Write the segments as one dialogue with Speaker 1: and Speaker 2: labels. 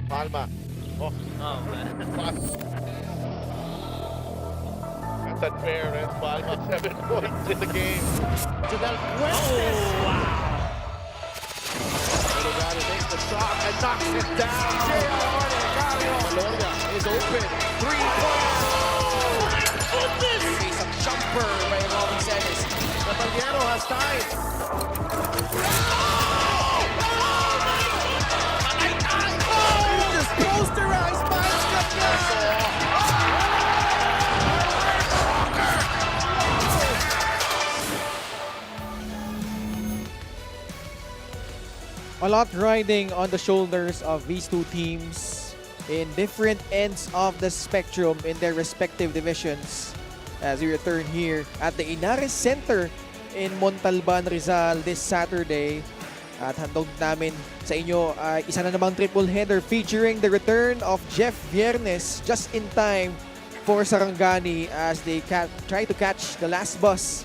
Speaker 1: Palma. Oh,
Speaker 2: Oh, man.
Speaker 1: that's unfair. That's Palma, 7 points in the game.
Speaker 3: To Del Fuentes.
Speaker 2: Oh, wow.
Speaker 3: Sarangani makes the shot and knocks it down. Gloria is open. 3-point.
Speaker 2: Oh, my goodness.
Speaker 3: Isang jumper by Robin Celis. Natalgero has time. Just posterized by Scapioso.
Speaker 4: A lot riding on the shoulders of these two teams in different ends of the spectrum in their respective divisions as we return here at the Inares Center in Montalban, Rizal this Saturday. At handog namin sa inyo ay isa na namang triple header featuring the return of Jeff Viernes just in time for Sarangani as they try to catch the last bus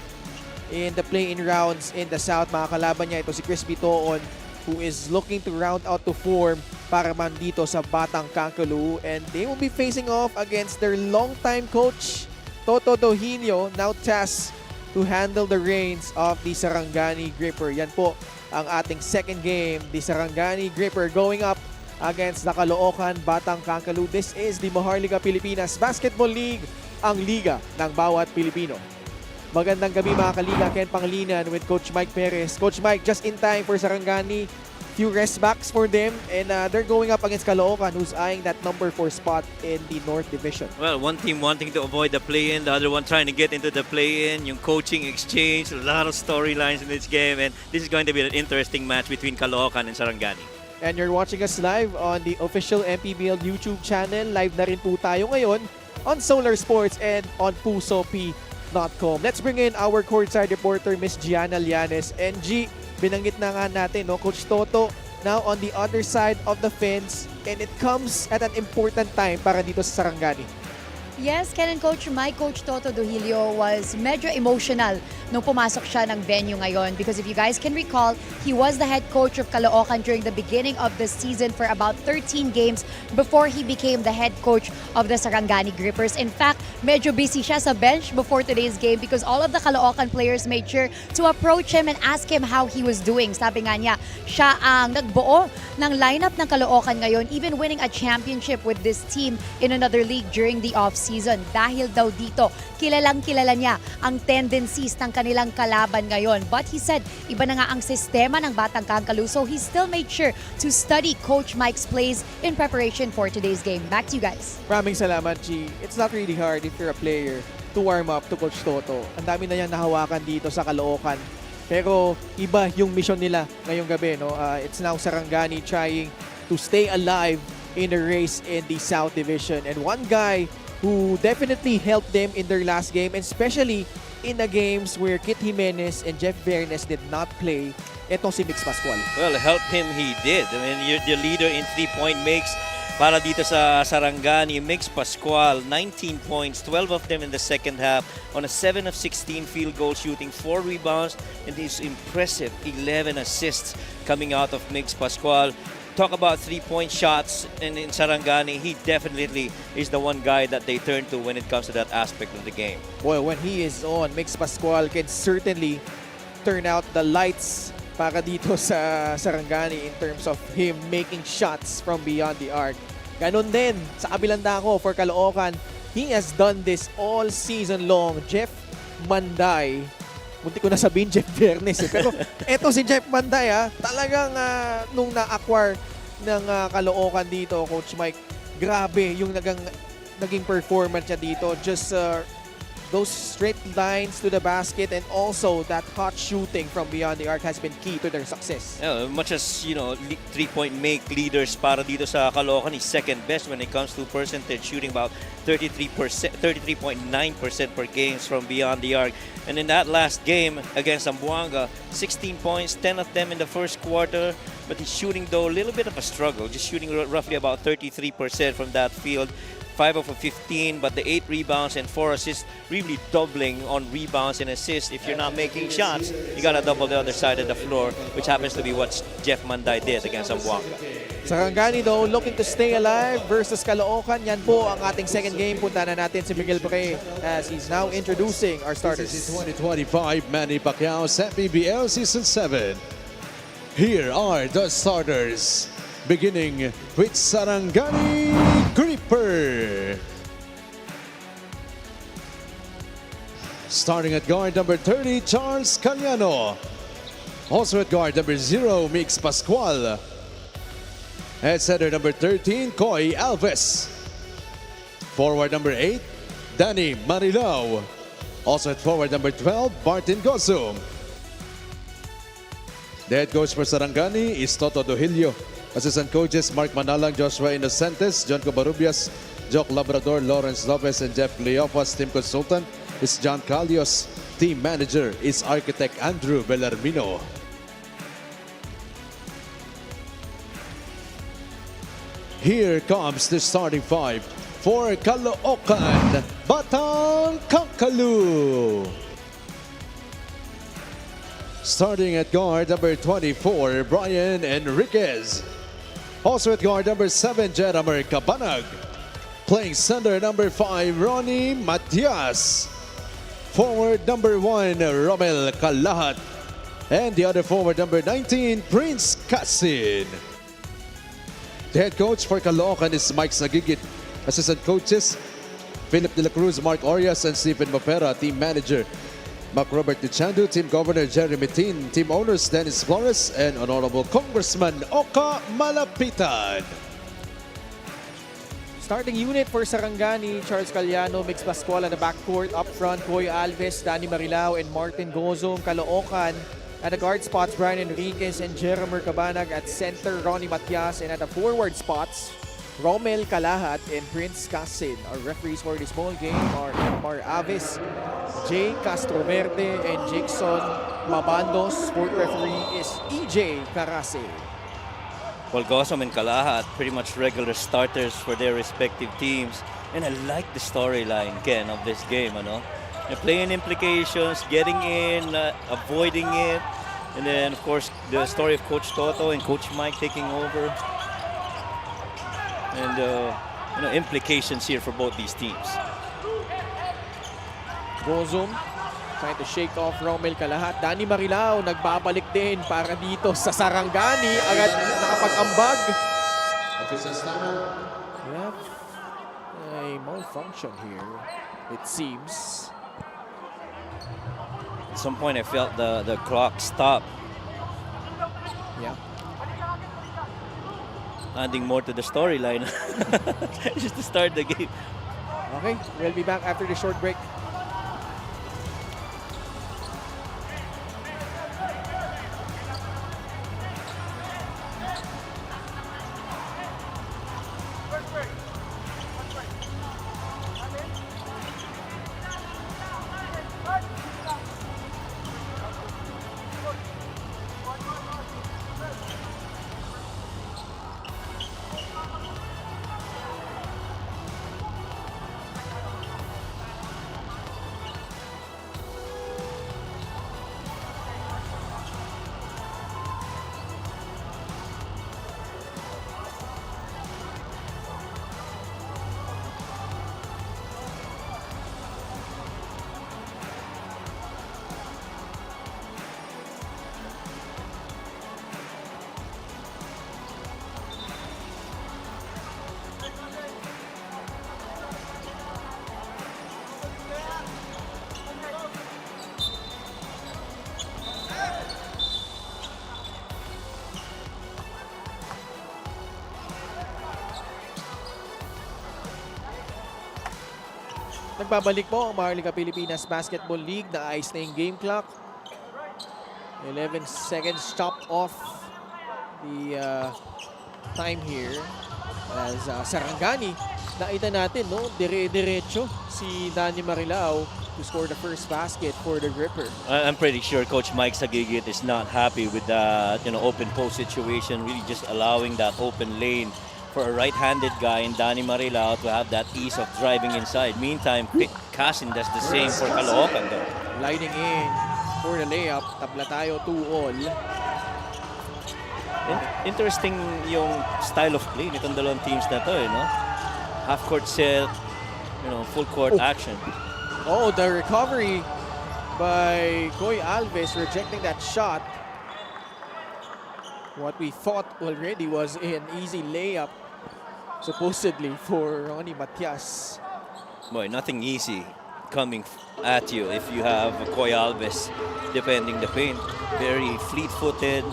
Speaker 4: in the play-in rounds in the South. Mga kalaban niya ito si Chris Bitoon, who is looking to round out to form para man dito sa Batang Caloocan, and they will be facing off against their longtime coach Toto Dohinio, now tasked to handle the reins of the Sarangani Gripper. Yan po ang ating second game, the Sarangani Gripper going up against the Caloocan Batang Caloocan. This is the Maharlika Pilipinas Basketball League, ang liga ng bawat Pilipino. Magandang gabi mga kaliga, Ken Panglinan with Coach Mike Perez. Coach Mike, just in time for Sarangani. Few rest backs for them, and they're going up against Caloocan, who's eyeing that number 4 spot in the North Division.
Speaker 2: Well, one team wanting to avoid the play-in, the other one trying to get into the play-in. Yung coaching exchange, a lot of storylines in this game, and this is going to be an interesting match between Caloocan and Sarangani.
Speaker 4: And you're watching us live on the official MPBL YouTube channel. Live na rin po tayo ngayon on Solar Sports and on PusoP.com. Let's bring in our courtside reporter, Miss Gianna Llanes. And G, binanggit na nga natin, no? Coach Toto now on the other side of the fence, and it comes at an important time para dito sa Sarangani.
Speaker 5: Yes, Ken and Coach, my coach Toto Dohilio was medyo emotional nung pumasok siya ng venue ngayon because if you guys can recall, he was the head coach of Caloocan during the beginning of the season for about 13 games before he became the head coach of the Sarangani Grippers. In fact, medyo busy siya sa bench before today's game because all of the Caloocan players made sure to approach him and ask him how he was doing. Sabi nga niya, siya ang nagbuo ng lineup ng Caloocan ngayon, even winning a championship with this team in another league during the offseason. Dahil daw dito, kilalang-kilala niya ang tendencies ng kanilang kalaban ngayon. But he said, iba na nga ang sistema ng Batang Caloocan, so he still made sure to study Coach Mike's plays in preparation for today's game. Back to you guys.
Speaker 4: Maraming salamat, G. It's not really hard if you're a player to warm up to Coach Toto. Ang dami na niyang nahawakan dito sa Caloocan. Pero iba yung mission nila ngayong gabi, no? It's now Sarangani trying to stay alive in the race in the South Division. And one guy who definitely helped them in their last game, and especially in the games where Kit Jimenez and Jeff Viernes did not play, etong si Mix Pascual.
Speaker 2: Well, help him he did. I mean, you're the leader in 3-point makes para dito sa Sarangani. Mix Pascual, 19 points, 12 of them in the second half on a 7 of 16 field goal shooting, 4 rebounds, and this impressive 11 assists coming out of Mix Pascual. Talk about 3-point shots, and in Sarangani, he definitely is the one guy that they turn to when it comes to that aspect of the game.
Speaker 4: Boy, when he is on, Mix Pascual can certainly turn out the lights para dito sa Sarangani in terms of him making shots from beyond the arc. Ganon din sa kabilang dako for Caloocan. He has done this all season long. Jeff Manday, munti ko na sabihin Jeff Viernes eh. Pero eto si Jeff Manday talagang nung na-acquire ng Caloocan dito, Coach Mike, grabe yung naging performance niya dito. Just those straight lines to the basket and also that hot shooting from beyond the arc has been key to their success.
Speaker 2: Yeah, much as, you know, 3-point make leaders para dito sa Caloocan is second best when it comes to percentage, shooting about 33.9% per games from beyond the arc. And in that last game against Zamboanga, 16 points, 10 of them in the first quarter, but he's shooting though a little bit of a struggle, just shooting roughly about 33% from that field. 5 of 15, but the 8 rebounds and 4 assists, really doubling on rebounds and assists. If you're not making shots, you got to double the other side of the floor, which happens to be what Jeff Manday did against Zamboanga.
Speaker 4: Sarangani though, looking to stay alive versus Caloocan. Yan po ang ating second game. Punta na natin si Miguel Pre as he's now introducing our starters.
Speaker 6: This is 2025 Manny Pacquiao's MPBL Season 7. Here are the starters, beginning with Sarangani Gripper. Starting at guard number 30, Charles Caliano. Also at guard number 0, Mix Pascual. At center number 13, Coy Alves. Forward number 8, Danny Marilao. Also at forward number 12, Martin Gosum. The head coach for Sarangani is Toto Dohilio. Assistant coaches Mark Manalang, Joshua Inocentes, John Cobarubias, Jock Labrador, Lawrence Lopez, and Jeff Cleopas. Team consultant is John Calios. Team manager is architect Andrew Bellarmino. Here comes the starting five for Caloocan, Batang Kakalo. Starting at guard number 24, Brian Enriquez. Also at guard number 7, Jeramer Cabanag. Playing center number 5, Ronnie Matias. Forward number 1, Romel Kalahat. And the other forward number 19, Prince Casin. The head coach for Caloocan is Mike Sagigit. Assistant coaches, Philip De La Cruz, Mark Orias, and Stephen Mapera. Team manager, Mac Robert Duchandu. Team governor, Jeremy Tin. Team owners, Dennis Flores, and Honorable Congressman Oka Malapitan.
Speaker 4: Starting unit for Sarangani, Charles Caliano, Mix Pascual at the backcourt. Up front, Coy Alves, Danny Marilao, and Martin Gozum. Caloocan at the guard spots, Brian Enriquez and Jeramer Cabanag. At center, Ronnie Matias. And at the forward spots, Romel Kalahat and Prince Casin. Our referees for this ball game are Mar Aves, Jay Castroverde, and Jackson Mabandos. Fourth referee is EJ Carase.
Speaker 2: Well, Gosum and Kalahat, pretty much regular starters for their respective teams. And I like the storyline, Ken, of this game. They're playing implications, getting in, avoiding it. And then, of course, the story of Coach Toto and Coach Mike taking over. And, implications here for both these teams.
Speaker 4: Gozum trying to shake off Romel Kalahat. Danny Marilao nagbabalik din para dito sa Sarangani. Agad nakapag-ambag. Yep. A malfunction here, it seems.
Speaker 2: At some point, I felt the clock stop,
Speaker 4: Yeah.
Speaker 2: adding more to the storyline. Just to start the game.
Speaker 4: Okay, we'll be back after the short break. Nagbabalik po ang Maharlika Pilipinas Basketball League. Naayos na yung game clock. 11 seconds chopped off the time here. As Sarangani, nakita natin, no? Dire-diretso si Danny Marilao to score the first basket for the Gripper.
Speaker 2: I'm pretty sure Coach Mike Sagigit is not happy with that, open post situation, really just allowing that open lane for a right-handed guy in Danny Marilao to have that ease of driving inside. Meantime, Casin does the same for Caloocan though.
Speaker 4: Lighting in for the layup. Tabla tayo 2-all.
Speaker 2: Interesting yung style of play nitong dalawang teams na to, no? Half court set, full court action.
Speaker 4: Oh, the recovery by Koy Alves rejecting that shot. What we thought already was an easy layup, supposedly, for Ronnie Matias.
Speaker 2: Boy, nothing easy coming at you if you have Koy Alves defending the paint. Very fleet-footed,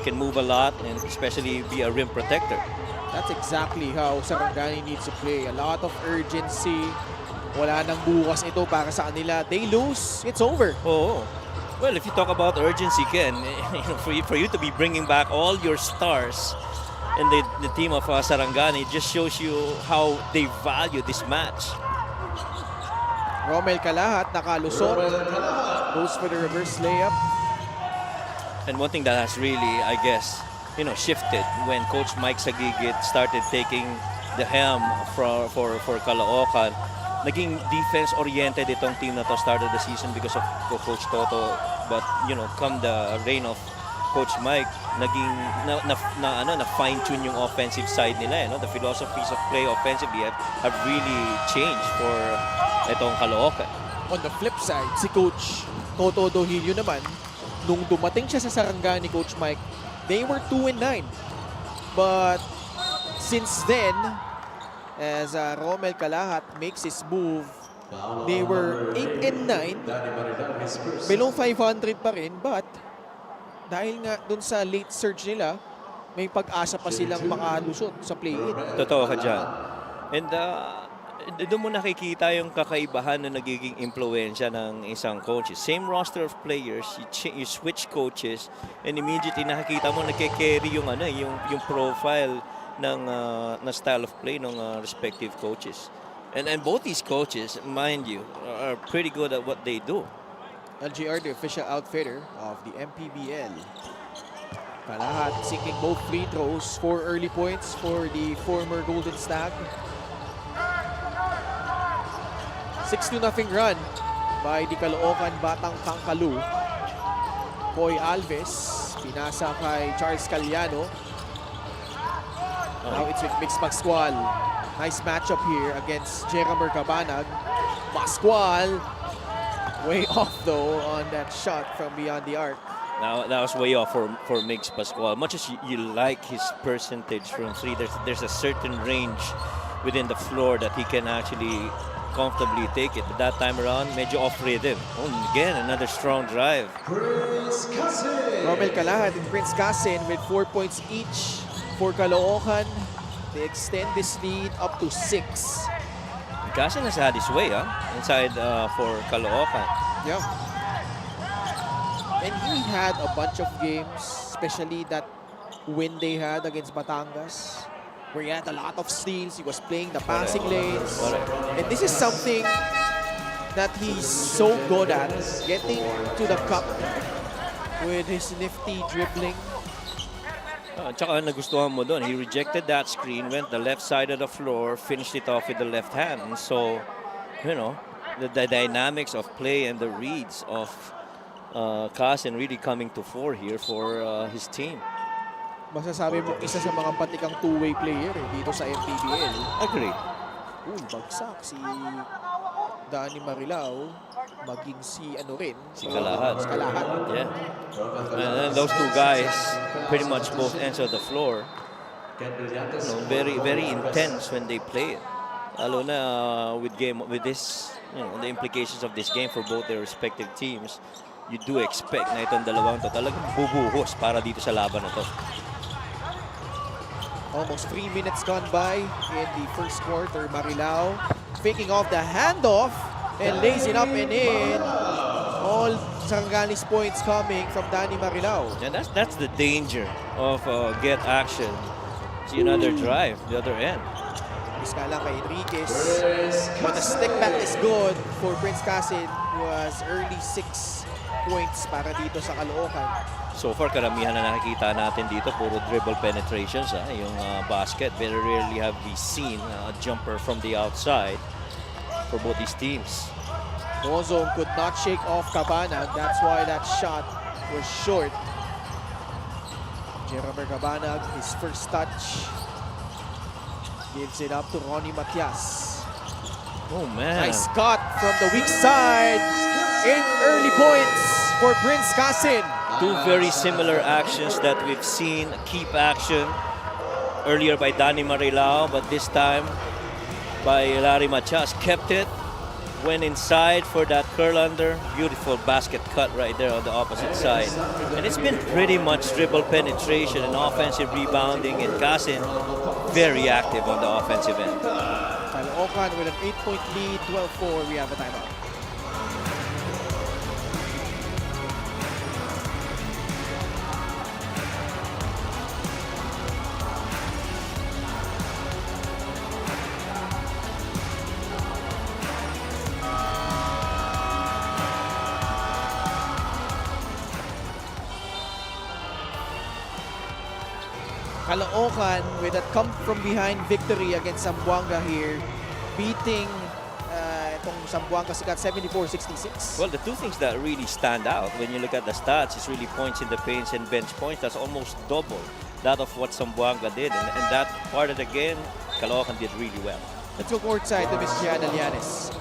Speaker 2: can move a lot and especially be a rim protector.
Speaker 4: That's exactly how Sarangani needs to play. A lot of urgency. Wala nang bukas ito para sa kanila. They lose, it's over.
Speaker 2: Oh, well, if you talk about urgency, Ken, for you to be bringing back all your stars and the team of Sarangani just shows you how they value this match.
Speaker 4: Romel Calahat nakalusot. Goes for the reverse layup.
Speaker 2: And one thing that has really, I guess, shifted when Coach Mike Sagigit started taking the helm for Caloocan. Naging defense-oriented itong team na to started the season because of Coach Toto. But, come the reign of Coach Mike, naging na fine-tune yung offensive side nila. The philosophies of play offensively have really changed for itong Caloocan.
Speaker 4: On the flip side, si Coach Toto Dohilio naman, nung dumating siya sa Sarangani, Coach Mike, they were 2-9. But since then, as Romel Calahat makes his move, they were 8-9. Below 500 pa rin, but dahil nga dun sa late surge nila, may pag-asa pa silang makalusot sa play-in.
Speaker 2: Totoo ka dyan. And doon mo nakikita yung kakaibahan na nagiging impluensya ng isang coach. Same roster of players, you switch coaches, and immediately nakikita mo nagke-carry yung profile ng style of play ng respective coaches. And both these coaches, mind you, are pretty good at what they do.
Speaker 4: LGR, the official outfitter of the MPBL. Calahat sinking both free throws, 4 early points for the former Golden Stag. 6-0 run by the Caloocan Batang Kangkalu. Koy Alves, pinasa kay Charles Caliano. Now it's with Mix Pascual. Nice matchup here against Jeramer Cabanag. Pascual, way off though on that shot from beyond the arc.
Speaker 2: Now that was way off for Mix Pascual. Much as you like his percentage from three, there's a certain range within the floor that he can actually comfortably take it. But that time around, medyo off rhythm. Oh, again, another strong drive.
Speaker 4: Romel Calahat and Prince Casin with 4 points each for Caloocan. They extend this lead up to 6.
Speaker 2: Casin has had his way, inside for Caloocan.
Speaker 4: Yeah. And he had a bunch of games, especially that win they had against Batangas, where he had a lot of steals. He was playing the passing lanes. And this is something that he's so good at, getting to the cup with his nifty dribbling.
Speaker 2: Tsaka nagustuhan mo doon. He rejected that screen, went the left side of the floor, finished it off with the left hand. And so, the dynamics of play and the reads of Casin really coming to fore here for his team.
Speaker 4: Masasabi mo isa sa mga patikang two-way player dito sa MPBL.
Speaker 2: Agree.
Speaker 4: Bagsak si Danny Marilao, maging si
Speaker 2: Si Calahat.
Speaker 4: Calahat.
Speaker 2: Yeah. And then those two guys, pretty much both ends of the floor, very, very intense when they play it. Lalo na with this, the implications of this game for both their respective teams, you do expect na itong dalawang to talagang bubuhos para dito sa laban na to.
Speaker 4: Almost 3 minutes gone by in the first quarter. Marilao faking off the handoff and lays it up and in. All Sarangani's points coming from Danny Marilao.
Speaker 2: And that's the danger of get action. See another drive, the other end.
Speaker 4: Iskala kay Enriquez. But the stick back is good for Prince Casin, who has early 6 points para dito sa Caloocan.
Speaker 2: So far, karamihan na nakikita natin dito, puro dribble penetrations, yung basket. Very rarely have we seen a jumper from the outside for both these teams.
Speaker 4: Bozo could not shake off Cabanag. That's why that shot was short. Jeremy Cabanag, his first touch. Gives it up to Ronnie Matias.
Speaker 2: Oh, man.
Speaker 4: Nice cut from the weak side. 8 early points for Prince Kasin.
Speaker 2: Two very similar actions that we've seen. Keep action earlier by Danny Marilao, but this time by Larry Matias. Kept it, went inside for that curl under. Beautiful basket cut right there on the opposite side. And it's been pretty much dribble penetration and offensive rebounding, and Kasin very active on the offensive end.
Speaker 4: Caloocan with an 8-point lead, 12-4. We have a timeout. Caloocan with a come-from-behind victory against Zamboanga here, beating itong Zamboanga Sikat 74-66.
Speaker 2: Well, the two things that really stand out when you look at the stats is really points in the paints and bench points. That's almost double that of what Zamboanga did. And that part of the game, Caloocan did really well.
Speaker 4: Let's go courtside to Ms. Gianna Lianes.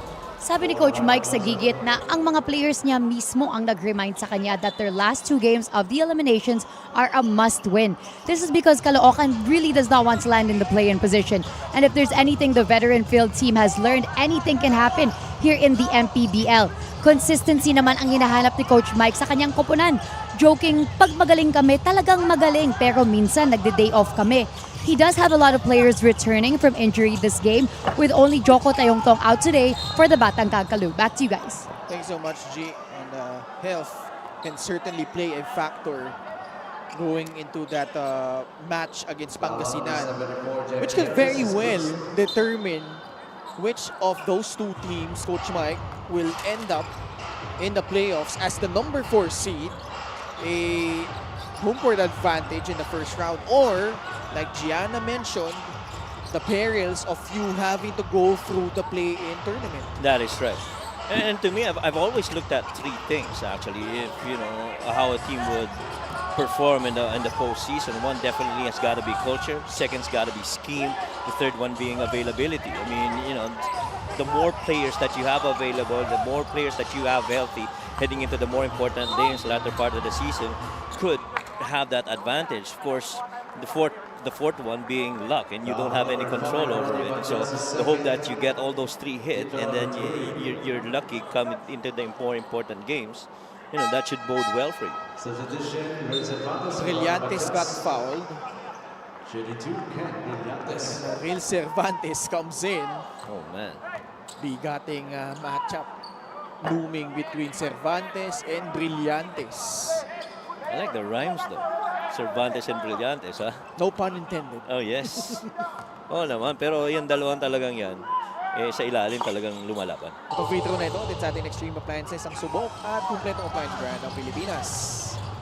Speaker 5: Sabi ni Coach Mike sa gigit na ang mga players niya mismo ang nag-remind sa kanya that their last 2 games of the eliminations are a must-win. This is because Caloocan really does not want to land in the play-in position. And if there's anything the veteran field team has learned, anything can happen here in the MPBL. Consistency naman ang hinahanap ni Coach Mike sa kanyang koponan. Joking, pag magaling kami, talagang magaling, pero minsan nagde-day off kami. He does have a lot of players returning from injury this game, with only Joko Tayongtong out today for the Batang Kagkalu. Back to you guys.
Speaker 4: Thanks so much, G. And health can certainly play a factor going into that match against Pangasinan, which could very well determine which of those two teams, Coach Mike, will end up in the playoffs as the number 4 seed, a home court advantage in the first round, or like Gianna mentioned, the perils of you having to go through the play-in tournament.
Speaker 2: That is right. And to me, I've always looked at 3 things actually. If you know how a team would perform in the postseason, one definitely has got to be culture. Second's got to be scheme. The third one being availability. I mean, you know, the more players that you have available, the more players that you have healthy heading into the more important games, latter part of the season, could have that advantage. Of course, the fourth one being luck, and you don't have any control over it. So the hope that you get all those 3 hit, and then you're lucky coming into the more important games, you know, that should bode well for you.
Speaker 4: Brillantes got fouled. Real Cervantes comes in.
Speaker 2: Oh man.
Speaker 4: Bigating matchup looming between Cervantes and Brillantes.
Speaker 2: I like the rhymes though. Cervantes and Brillantes, ha?
Speaker 4: No pun intended.
Speaker 2: Oh, yes. Oo naman, pero yung dalawang talagang yan, sa ilalim talagang lumalaban.
Speaker 4: Itong free throw na ito, din sa ating Extreme Appliances, ang subok at kumpletong appliance brand ng Pilipinas.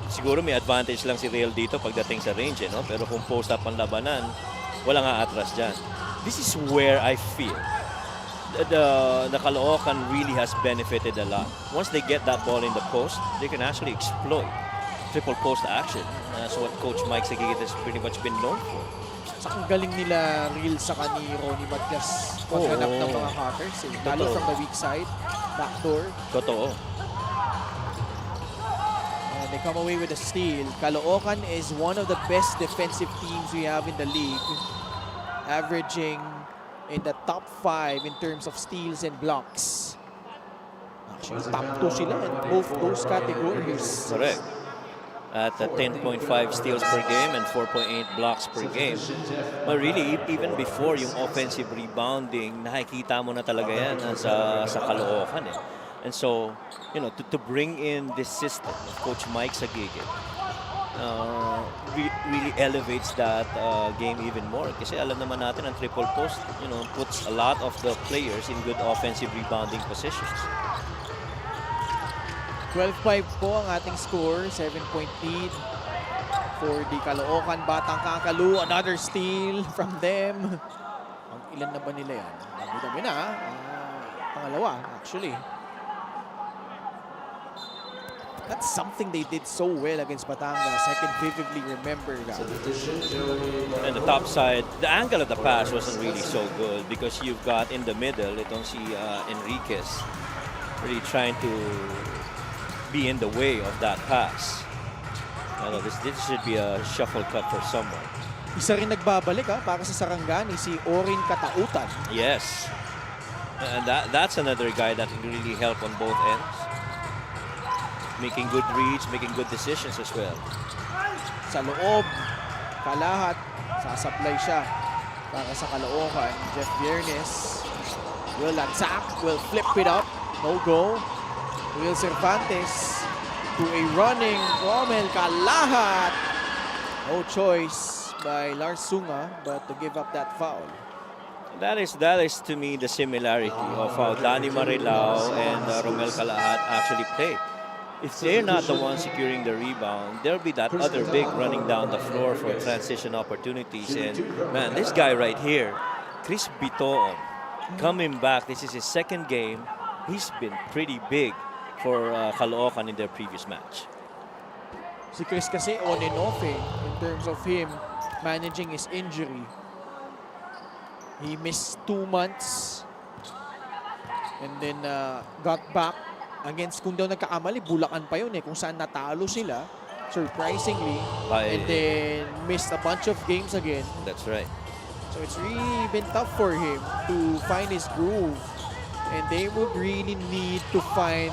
Speaker 2: Siguro may advantage lang si Real dito pagdating sa range, no? Pero kung post-up ang labanan, walang aatras dyan. This is where I feel the Caloocan really has benefited a lot. Once they get that ball in the post, they can actually exploit triple post action. That's what Coach Mike Sagigit has pretty much been known for.
Speaker 4: Sa ang galing nila Real sa ni Ronnie Matias maghanap ng mga cutters. Lalo from the weak side, backdoor.
Speaker 2: Totoo.
Speaker 4: And they come away with a steal. Caloocan is one of the best defensive teams we have in the league, averaging in the top 5 in terms of steals and blocks. Actually, top 2 sila in both those categories.
Speaker 2: Correct. At 10.5 steals per game and 4.8 blocks per game. But really, even before yung offensive rebounding, nakikita mo na talaga yan sa Caloocan eh. And so, you know, to bring in this system of Coach Mike Sagigit, really elevates that game even more. Kasi alam naman natin ang triple post, you know, puts a lot of the players in good offensive rebounding positions.
Speaker 4: 12-5 po ang ating score, 7-point lead for the Caloocan Batang Kagkalu. Another steal from them. Ang ilan na ba nila yan? Dami-dami na. Pangalawa, actually. That's something they did so well against Batangas. I can vividly remember that.
Speaker 2: And the top side, the angle of the pass wasn't really so good because you've got in the middle, itong si Enriquez really trying to be in the way of that pass. This should be a shuffle cut for someone.
Speaker 4: Isa rin nagbabalik para sa Sarangani, si Orin Caloocan.
Speaker 2: Yes. And that's another guy that can really help on both ends. Making good reads, making good decisions as well.
Speaker 4: Sa loob, kalahat, sasablay siya para sa Caloocan. Jeff Viernes will attack, will flip it up. No go. Will Cervantes to a running Rommel Kalahat. No choice by Lars Sunga but to give up that foul.
Speaker 2: That is to me the similarity of how Danny Marilao and Romel Kalahat actually play. If they're not the ones securing the rebound, there'll be that other big running down the floor for transition opportunities. And man, this guy right here, Chris Bitoon, coming back. This is his second game. He's been pretty big for Caloocan in their previous match.
Speaker 4: Si Chris kasi on and off in terms of him managing his injury. He missed 2 months and then got back against, kung daw nagkakamali, Bulacan pa yun kung saan natalo sila, surprisingly, and then missed a bunch of games again.
Speaker 2: That's right.
Speaker 4: So it's really been tough for him to find his groove, and they would really need to find,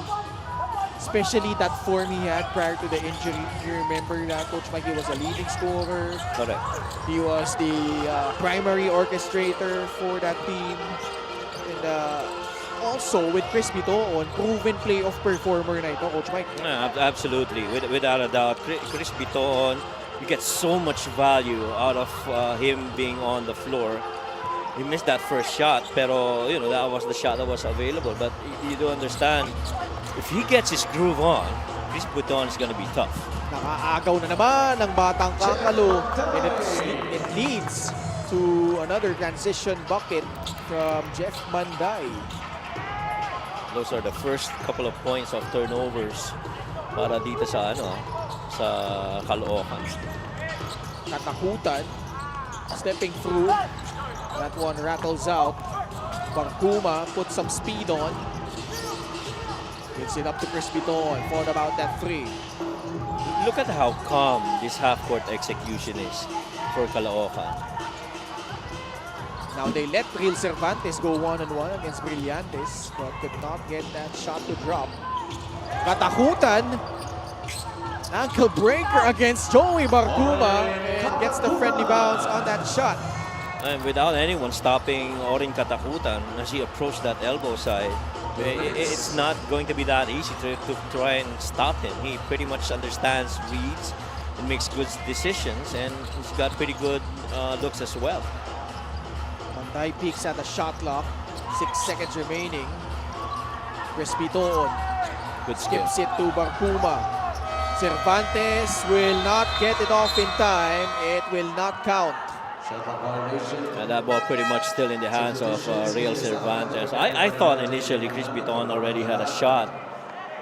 Speaker 4: especially that form he had prior to the injury. You remember that Coach Mikey was a leading scorer.
Speaker 2: Correct.
Speaker 4: He was the primary orchestrator for that team. And also with Chris Bitoon, proven playoff performer na ito, Coach Mike.
Speaker 2: Absolutely, without a doubt. Chris Bitoon, you get so much value out of him being on the floor. He missed that first shot, pero that was the shot that was available. But you do understand, if he gets his groove on, Chris Bitoon is going to be tough.
Speaker 4: Nakaagaw na naman ng batang Kakalo, and it leads to another transition bucket from Jeff Manday.
Speaker 2: Those are the first couple of points of turnovers para dito sa sa Caloocan.
Speaker 4: Katakutan, stepping through. That one rattles out. Barcuma puts some speed on. Gives it up to Chris Bitoon. Thought about that 3.
Speaker 2: Look at how calm this half-court execution is for Caloocan.
Speaker 4: Now they let Real Cervantes go one-on-one against Brillantes, but could not get that shot to drop. Katakutan, ankle breaker against Joey Barcuma, and gets the friendly bounce on that shot.
Speaker 2: And without anyone stopping Orin Katakutan as he approached that elbow side, it's not going to be that easy to try and stop him. He pretty much understands reads and makes good decisions, and he's got pretty good looks as well.
Speaker 4: Manday peeks at the shot clock. 6 seconds remaining. Chris Bitoon
Speaker 2: Good skill.
Speaker 4: skips it to Barcuma. Cervantes will not get it off in time. It will not count.
Speaker 2: And that ball pretty much still in the hands of Real Cervantes. I thought initially Chris Bitoon already had a shot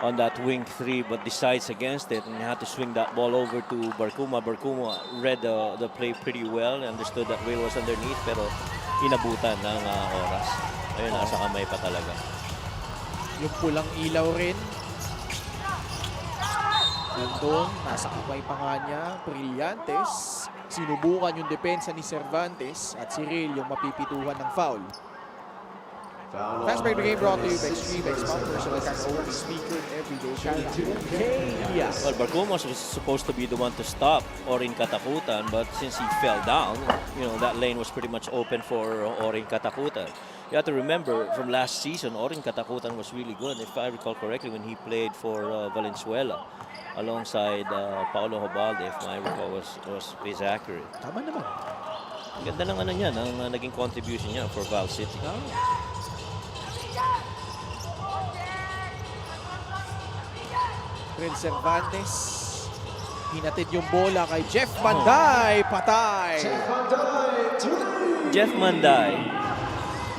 Speaker 2: on that wing 3 but decides against it and had to swing that ball over to Barcuma. Barcuma read the play pretty well, understood that Real was underneath pero inabutan ng oras. Ayun, nasa kamay pa talaga.
Speaker 4: Yung pulang ilaw rin. Nandun, nasa kamay pa nga niya, Brillantes. Sinubukan yung depensa ni Cervantes at si Real yung mapipituhan ng foul. Fast break the game brought to you by Extreme X, sponsors of the Caloocan speaker everyday Caloocan.
Speaker 2: Well, Barcuma was supposed to be the one to stop Orin Katakutan, but since he fell down, that lane was pretty much open for Orin Katakutan. You have to remember, from last season, Orin Katakutan was really good. If I recall correctly, when he played for Valenzuela, alongside Paulo Hobalde, if my recall is accurate.
Speaker 4: Tama naman.
Speaker 2: Ganda ng niya, ng naging contribution niya for Val City.
Speaker 4: Real Cervantes, hinatid yung bola kay Jeff Manday, patay.
Speaker 2: Jeff Manday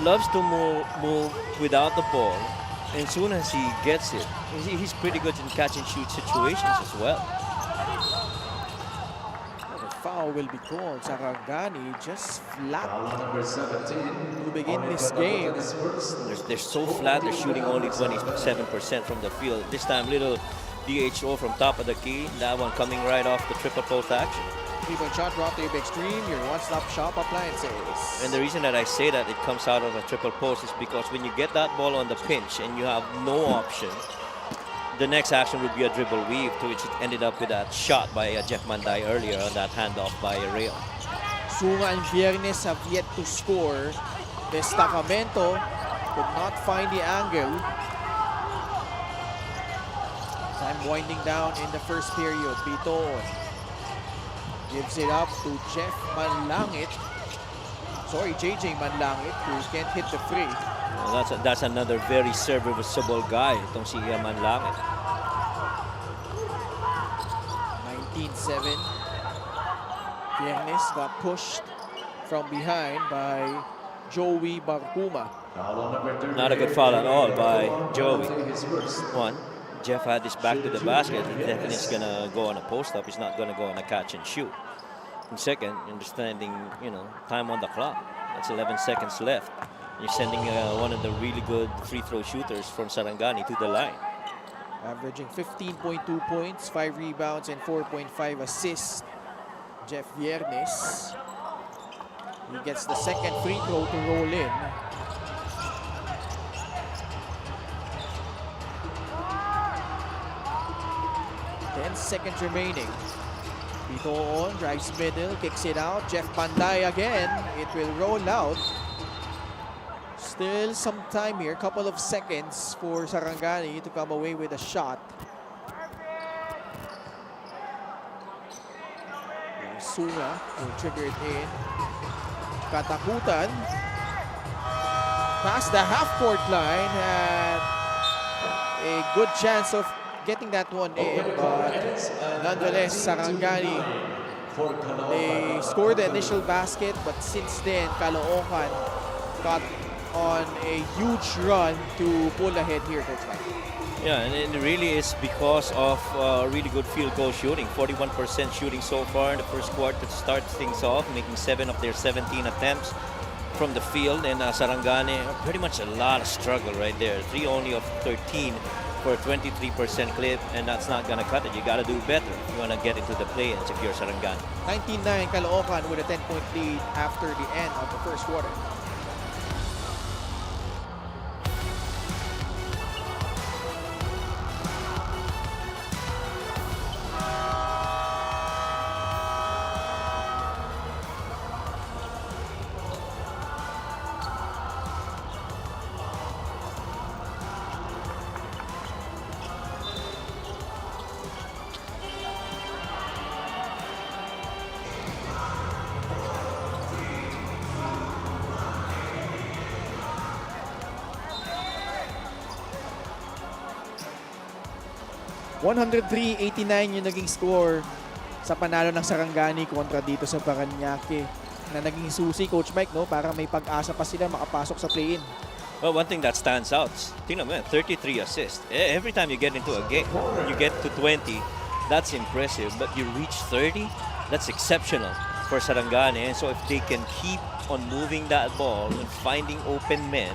Speaker 2: loves to move without the ball, And as soon as he gets it, he's pretty good in catch and shoot situations as well.
Speaker 4: The foul will be called. Sarangani just flat to begin this game.
Speaker 2: They're so flat, they're shooting only 27% from the field. This time, little DHO from top of the key. That one coming right off the triple post action.
Speaker 4: 3-point shot drop to Extreme, your one-stop shop appliances.
Speaker 2: And the reason that I say that it comes out of a triple post is because when you get that ball on the pinch and you have no option, the next action would be a dribble weave, to which it ended up with that shot by Jeff Manday earlier on that handoff by Rail.
Speaker 4: Sunga and Viernes have yet to score. Destacamento could not find the angle. Time winding down in the first period. Piton gives it up to Jeff Manlangit. Sorry, JJ Manlangit, who can't hit the free.
Speaker 2: Well, that's another very serviceable guy, itong si Manlangit.
Speaker 4: 19-7. Viernes got pushed from behind by Joey Barcuma.
Speaker 2: Not a good foul at all by Joey. One, Jeff had his back to the basket. He definitely is going to go on a post-up. He's not going to go on a catch and shoot. And second, understanding, time on the clock. That's 11 seconds left. You're sending one of the really good free throw shooters from Sarangani to the line.
Speaker 4: Averaging 15.2 points, 5 rebounds, and 4.5 assists. Jeff Viernes. He gets the second free throw to roll in. 10 seconds remaining. Piton drives middle, kicks it out. Jeff Panday again. It will roll out. Still some time here, couple of seconds for Sarangani to come away with a shot. Sunga will trigger it in. Caloocan past the half-court line, and a good chance of getting that one in, but nonetheless, Sarangani, they scored the initial basket, but since then, Caloocan got on a huge run to pull ahead here, Coach Mike.
Speaker 2: Yeah, and it really is because of really good field goal shooting. 41% shooting so far in the first quarter to start things off, making 7 of their 17 attempts from the field. And Sarangani, pretty much a lot of struggle right there. 3 only of 13 for a 23% clip, and that's not going to cut it. You got to do better if you want to get into the play-ins if you're Sarangani.
Speaker 4: 19-9, Caloocan with a 10-point lead after the end of the first quarter. $103-89 yung naging score sa panalo ng Sarangani kontra dito sa Parañaque, na naging susi, Coach Mike, no, para may pag-asa pa sila makapasok sa play-in.
Speaker 2: Well, one thing that stands out, tingnan mo, 33 assists. Every time you get into a game, you get to 20, that's impressive. But you reach 30, that's exceptional for Sarangani. And so if they can keep on moving that ball and finding open men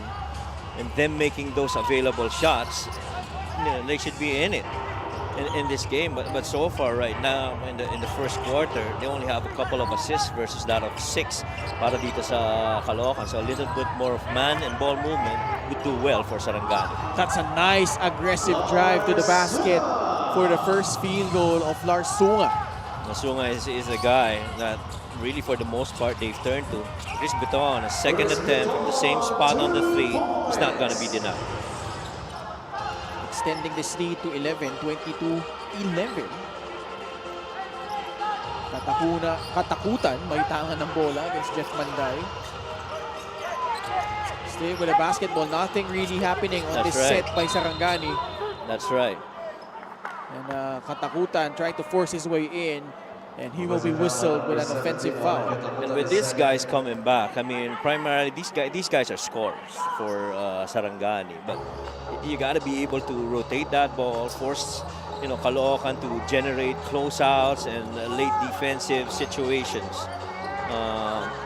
Speaker 2: and them making those available shots, they should be in it in this game. But so far right now in the first quarter, they only have a couple of assists versus that of 6 para dito sa Caloocan. So a little bit more of man and ball movement would do well for Sarangani.
Speaker 4: That's a nice aggressive drive to the basket for the first field goal of Lars Sunga.
Speaker 2: Sunga is a guy that really for the most part they've turned to. Chris Beton, a second attempt from the same spot on the 3 is not going to be denied.
Speaker 4: Extending this lead to 11, 22-11. Caloocan, may tangan ng bola against Jeff Manday. Still with a basketball, nothing really happening on this set by Sarangani.
Speaker 2: That's right.
Speaker 4: And Caloocan tried to force his way in. And he will be whistled with an offensive foul.
Speaker 2: And with these guys coming back, I mean, primarily these guys are scorers for Sarangani. But you got to be able to rotate that ball, force Caloocan to generate closeouts and late defensive situations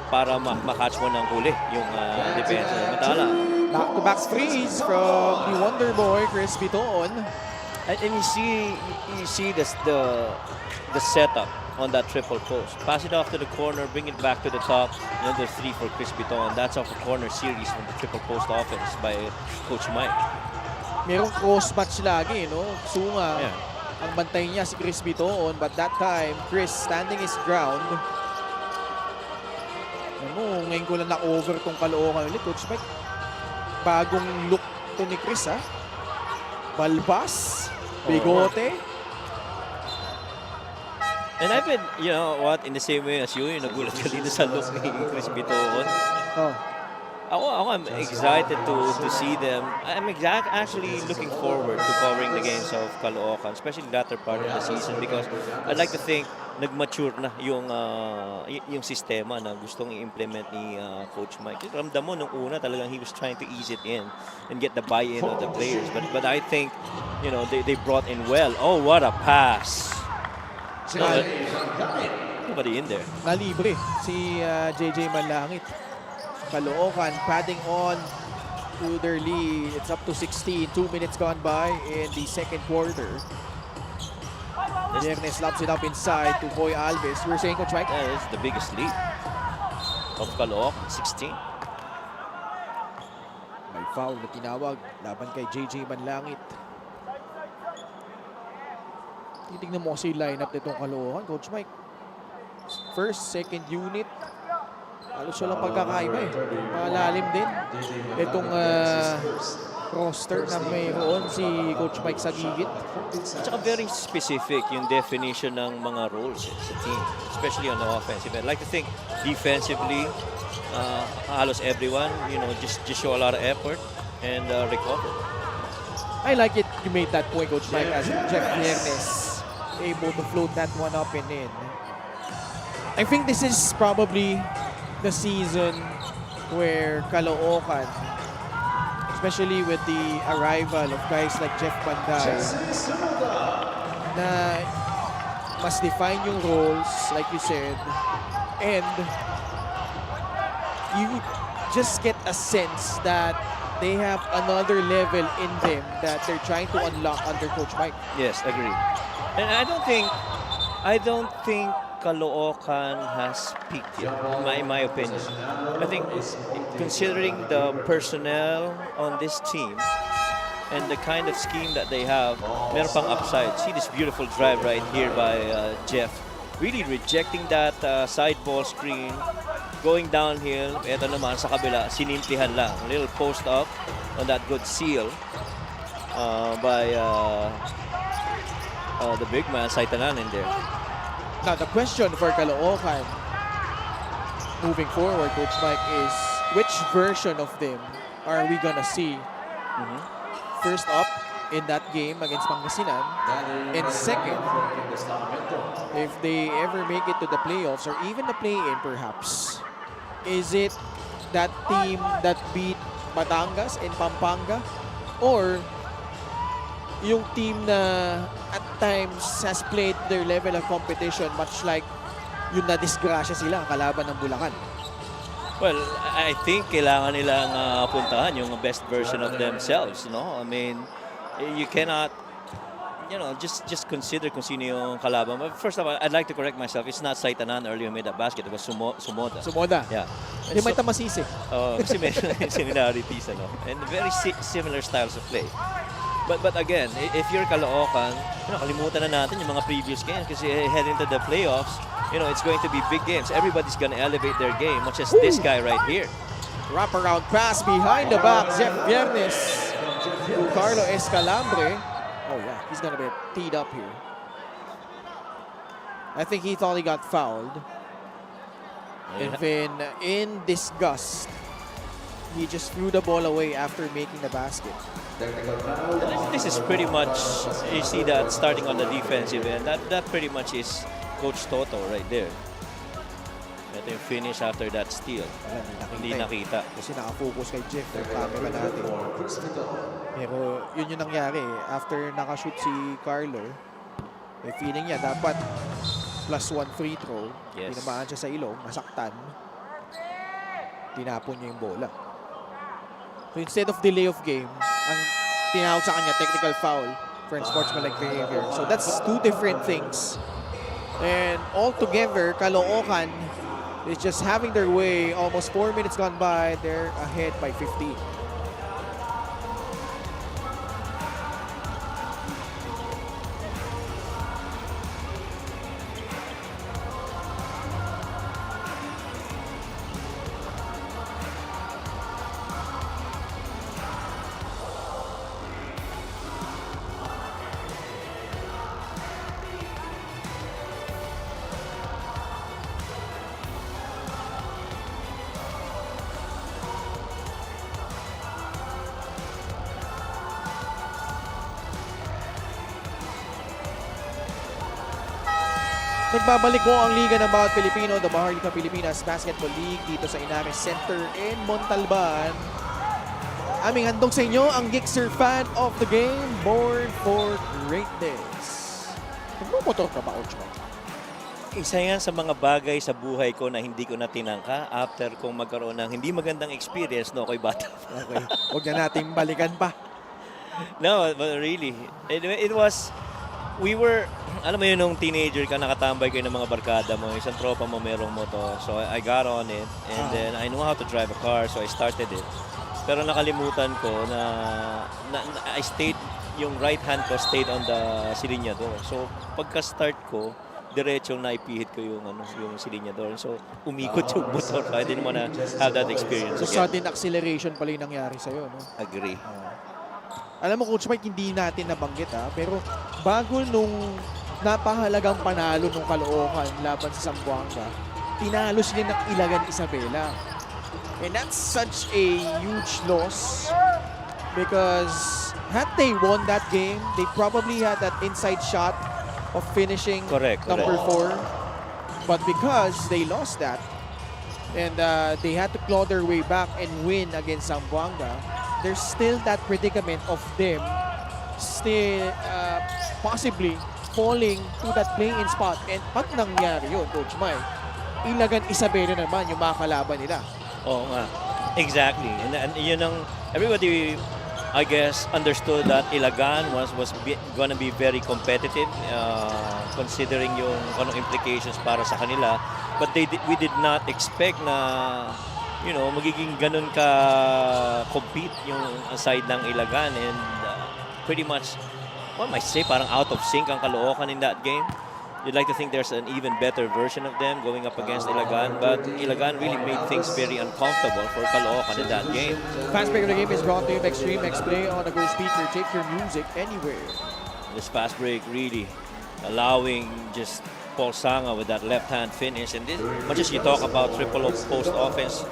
Speaker 2: para makatch mo ng huli yung defense. Matala.
Speaker 4: Back-to-back threes from the Wonder Boy, Chris Bitoon.
Speaker 2: And you see the setup on that triple post. Pass it off to the corner, bring it back to the top. Another three for Chris Bitoon. That's off a corner series from the triple post offense by Coach Mike.
Speaker 4: Merong cross-match lagi, no? Sunga.
Speaker 2: Yeah.
Speaker 4: Ang bantay niya si Chris Bitoon, but that time, Chris standing his ground. Ano, ngayon ko lang na-over tong Caloocan ulit. Coach Mike, bagong look to ni Chris, ha? Balbas, bigote.
Speaker 2: And I've been, in the same way as you, nagulat ka dito sa look ni Chris Bitoon.
Speaker 4: Oh.
Speaker 2: I'm excited to see them. I'm actually looking forward to covering the games of Caloocan, especially the latter part of the season, because I'd like to think nag-mature na yung sistema na gustong i-implement ni Coach Mike. Ramdam mo nung una talagang he was trying to ease it in and get the buy-in of the players. But I think, they brought in well. Oh, what a pass! Nobody in there.
Speaker 4: Nalibre si JJ Manlangit. Caloocan padding on to their lead. It's up to 16. 2 minutes gone by in the second quarter. Viernes slaps it up inside to Boy Alves. You were saying, Coach Mike?
Speaker 2: That is the biggest lead of Caloocan, 16.
Speaker 4: May foul na tinawag laban kay JJ Manlangit. Titignan mo kasi yung lineup nitong Caloocan, Coach Mike. First, second unit. Halos walang pagkakaiba eh. Malalim din. Itong roster na mayroon si Coach Mike sa gigit.
Speaker 2: At saka very specific yung definition ng mga roles sa team, especially on the offensive. I'd like to think defensively, halos everyone, just show a lot of effort and recover.
Speaker 4: I like it you made that point, Coach Mike, as Jeff Viernes able to float that one up and in. I think this is probably the season where Caloocan, especially with the arrival of guys like Jeff Panday, na mas define yung roles, like you said, and you just get a sense that they have another level in them that they're trying to unlock under Coach Mike.
Speaker 2: Yes, agree. And I don't think Caloocan has peaked yet, in my opinion. I think considering the personnel on this team and the kind of scheme that they have, meron pang upside. See this beautiful drive right here by Jeff. Really rejecting that side ball screen, going downhill. Ito naman sa kabila, sinimplihan lang. A little post up on that good seal by the big man, Saitanan in there.
Speaker 4: Now, the question for Caloocan moving forward, Coach Mike, is which version of them are we gonna see first up in that game against Pangasinan? And second, if they ever make it to the playoffs or even the play-in perhaps, is it that team that beat Batangas and Pampanga? Or yung team na at times has played their level of competition much like yung na-disgrasya sila kalaban ng Bulacan?
Speaker 2: Well, I think kailangan nilang puntahan yung best version of themselves, no? I mean, you cannot, just consider kung sino yung kalaban. But first of all, I'd like to correct myself. It's not Saitanan earlier made that basket. It was Sumoda.
Speaker 4: Sumoda.
Speaker 2: Yeah.
Speaker 4: Hindi may tamasisi.
Speaker 2: Kasi may similarities, and very similar styles of play. But again, if you're Caloocan, kalimutan na natin yung mga previous games kasi head into the playoffs, it's going to be big games. Everybody's going to elevate their game, much as this guy right here.
Speaker 4: Wraparound pass behind the back. Jeff Viernes to Carlo Escalambre. Oh yeah, he's going to be teed up here. I think he thought he got fouled. And then in disgust, he just threw the ball away after making the basket.
Speaker 2: This is pretty much, you see that starting on the defensive end, that pretty much is Coach Toto right there. Ito yung finish after that steal.
Speaker 4: Wala,
Speaker 2: Hindi nakita.
Speaker 4: Kasi nakafocus kay Jeff yung camera natin. Pero yun yung nangyari. After nakashoot si Carlo, may feeling niya dapat +1 free throw.
Speaker 2: Yes.
Speaker 4: Tinamaan siya sa ilong, nasaktan. Tinapon niya yung bola. So instead of delay of game, ang tinawag sa kanya technical foul for unsportsmanlike behavior. So that's two different things. And altogether, Caloocan is just having their way. Almost 4 minutes gone by. They're ahead by 15. Nagbabalik ko ang Liga ng Bawat Pilipino, the Maharlika Pilipinas Basketball League dito sa Inares Center in Montalban. Aming handog sa inyo ang Gixxer Fan of the Game, born for greatness. Nagmumotor ka ba, Coach Mike?
Speaker 2: Isa yan sa mga bagay sa buhay ko na hindi ko na tinangka after kong magkaroon ng hindi magandang experience no ako'y bata.
Speaker 4: Okay, huwag na natin balikan pa.
Speaker 2: No, but really, it was, we were, alam mo yun, nung teenager ka, nakatambay kayo ng mga barkada mo, isang tropa mo merong motor. So I got on it, and then I know how to drive a car, so I started it. Pero nakalimutan ko na I stayed, yung right hand ko stayed on the silinyador. So pagka-start ko, diretsong naipihit ko yung silinyador. So umikot yung motor. I didn't wanna have that experience
Speaker 4: So
Speaker 2: again.
Speaker 4: sudden acceleration pala yung nangyari sa'yo, no?
Speaker 2: Agree.
Speaker 4: Alam mo, Coach Mike, hindi natin nabanggit pero bago nung napahalagang panalo nung Caloocan laban sa Zamboanga, tinalo sila ng Ilagan Isabela. And that's such a huge loss because had they won that game, they probably had that inside shot of finishing number 4. But because they lost that and they had to claw their way back and win against Zamboanga, there's still that predicament of them still possibly falling to that play-in spot. And pag nangyari yun, Coach Mike, Ilagan Isabela naman yung makakalaban nila.
Speaker 2: Oo nga. Exactly. And yun ang, everybody, I guess, understood that Ilagan was gonna be very competitive considering yung anong implications para sa kanila. But we did not expect na magiging ganun ka-compete yung side ng Ilagan, and pretty much, what might say, parang out of sync ang Caloocan in that game. You'd like to think there's an even better version of them going up against Ilagan, but Ilagan really made things very uncomfortable for Caloocan in that game.
Speaker 4: Fast break of the game is brought to you by Extreme X Play on a Go speaker. Take your music anywhere.
Speaker 2: This fast break really allowing just Paul Sanga with that left-hand finish, and this, much as you talk about triple post offense,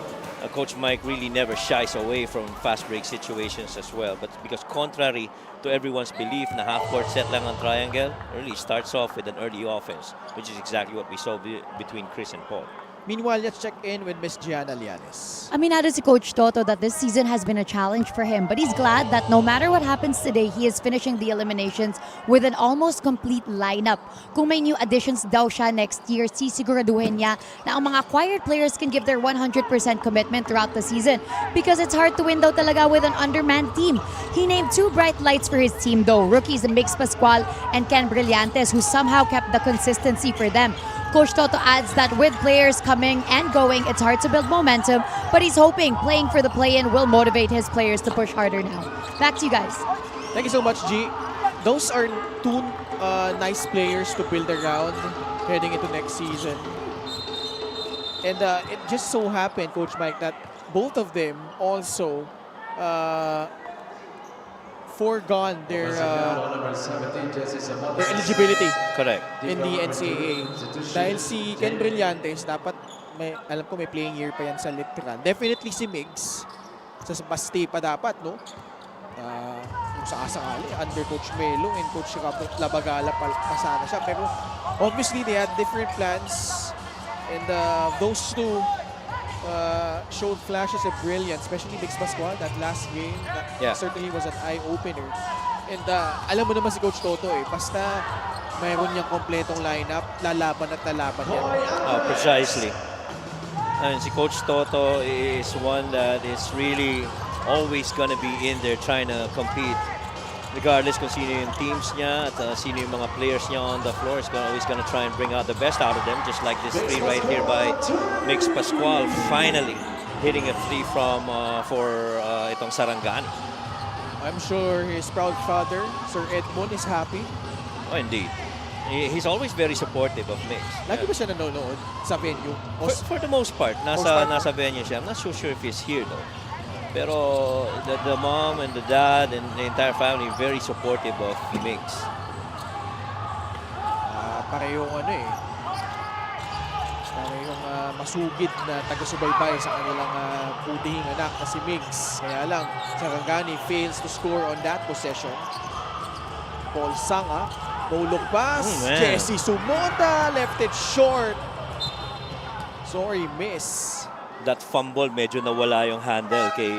Speaker 2: Coach Mike really never shies away from fast break situations as well. But because contrary to everyone's belief na half-court set lang ang triangle, really starts off with an early offense, which is exactly what we saw between Chris and Paul.
Speaker 4: Meanwhile, let's check in with Miss Gianna Llanes.
Speaker 5: Aminado si Coach Toto that this season has been a challenge for him, but he's glad that no matter what happens today, he is finishing the eliminations with an almost complete lineup. Kung may new additions daw siya next year, sisiguraduhin niya na ang mga acquired players can give their 100% commitment throughout the season because it's hard to win daw talaga with an undermanned team. He named 2 bright lights for his team though, rookies Mix Pascual and Ken Brillantes, who somehow kept the consistency for them. Coach Toto adds that with players coming and going, it's hard to build momentum, but he's hoping playing for the play-in will motivate his players to push harder now. Back to you guys.
Speaker 4: Thank you so much, G. Those are 2 nice players to build around heading into next season. And it just so happened, Coach Mike, that both of them also foregone their eligibility
Speaker 2: Correct.
Speaker 4: in the NCAA. Dahil si Ken Brillantes, dapat alam ko may playing year pa yan sa Litran. Definitely si Migs. Sa Basti pa dapat, no? sakasakali, under Coach Melo and Coach Labagala pa sana siya. Pero obviously, they had different plans. And those two showed flashes of brilliance, especially Mix Pascual, that last game. That certainly was an eye-opener. And alam mo naman si Coach Toto basta mayroon niyang kompletong lineup, lalaban at lalaban yan.
Speaker 2: Precisely. And si Coach Toto is one that is really always gonna be in there trying to compete. Regardless kung sino yung teams niya at sino yung mga players niya on the floor, is always gonna try and bring out the best out of them, just like this three right here by Mix Pascual, finally hitting a three from for itong Sarangani.
Speaker 4: I'm sure his proud father, Sir Edmond, is happy.
Speaker 2: Oh, indeed. He's always very supportive of Mix.
Speaker 4: Lagi ba siya nanonood sa venue?
Speaker 2: For the most part, nasa venue siya. I'm not so sure if he's here though. Pero the mom and the dad and the entire family very supportive of Mix.
Speaker 4: Parehong parehong masugid na taga-subaybay sa kanilang putihing anak na si Mix. Kaya lang, Sarangani fails to score on that possession. Paul Sanga, no-look pass. Jesse Sumoda left it short. Sorry, miss.
Speaker 2: That fumble, medyo nawala yung handle kay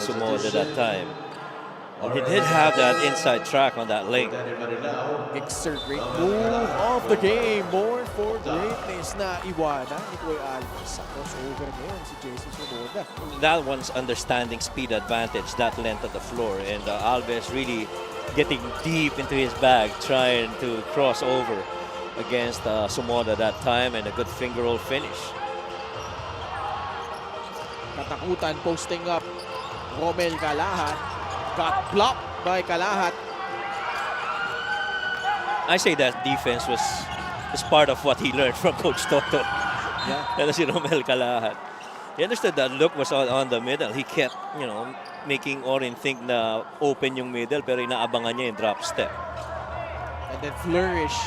Speaker 2: Sumoda that time. He did have that inside track on that lane.
Speaker 4: Exert great move of the game. More for greatness na iwanan ni Kuya Alves. Sa crossover ngayon si Jesse Sumoda.
Speaker 2: That one's understanding speed advantage, that length of the floor. And Alves really getting deep into his bag, trying to cross over against Sumoda that time, and a good finger roll finish.
Speaker 4: Katakutan posting up. Romel Calahat got blocked by Calahat.
Speaker 2: I say that defense was part of what he learned from Coach Toto. Pero si Romel Calahat. He understood that look was on the middle. He kept, making Orin think na open yung middle, pero inaabangan niya yung drop step.
Speaker 4: And then flourish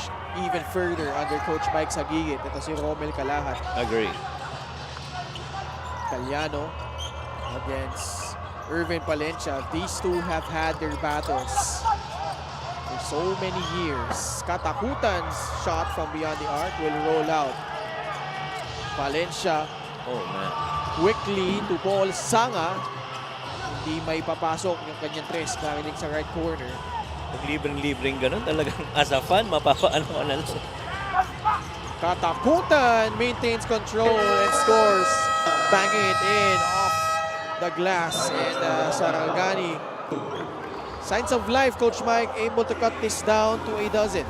Speaker 4: even further under Coach Mike Sagigit. Ito si Romel Calahat.
Speaker 2: Agree.
Speaker 4: Caliano against Irvin Palencia. These two have had their battles for so many years. Katakutan's shot from beyond the arc will roll out. Palencia quickly to Paul Sanga. Hindi may papasok yung kanyang tres karinig sa right corner.
Speaker 2: Pag libreng-libreng ganun, talagang as a fan, mapapaano ka na lang.
Speaker 4: Katakutan maintains control and scores. Banging it in off the glass. And Sarangani, signs of life, Coach Mike, able to cut this down to a dozen.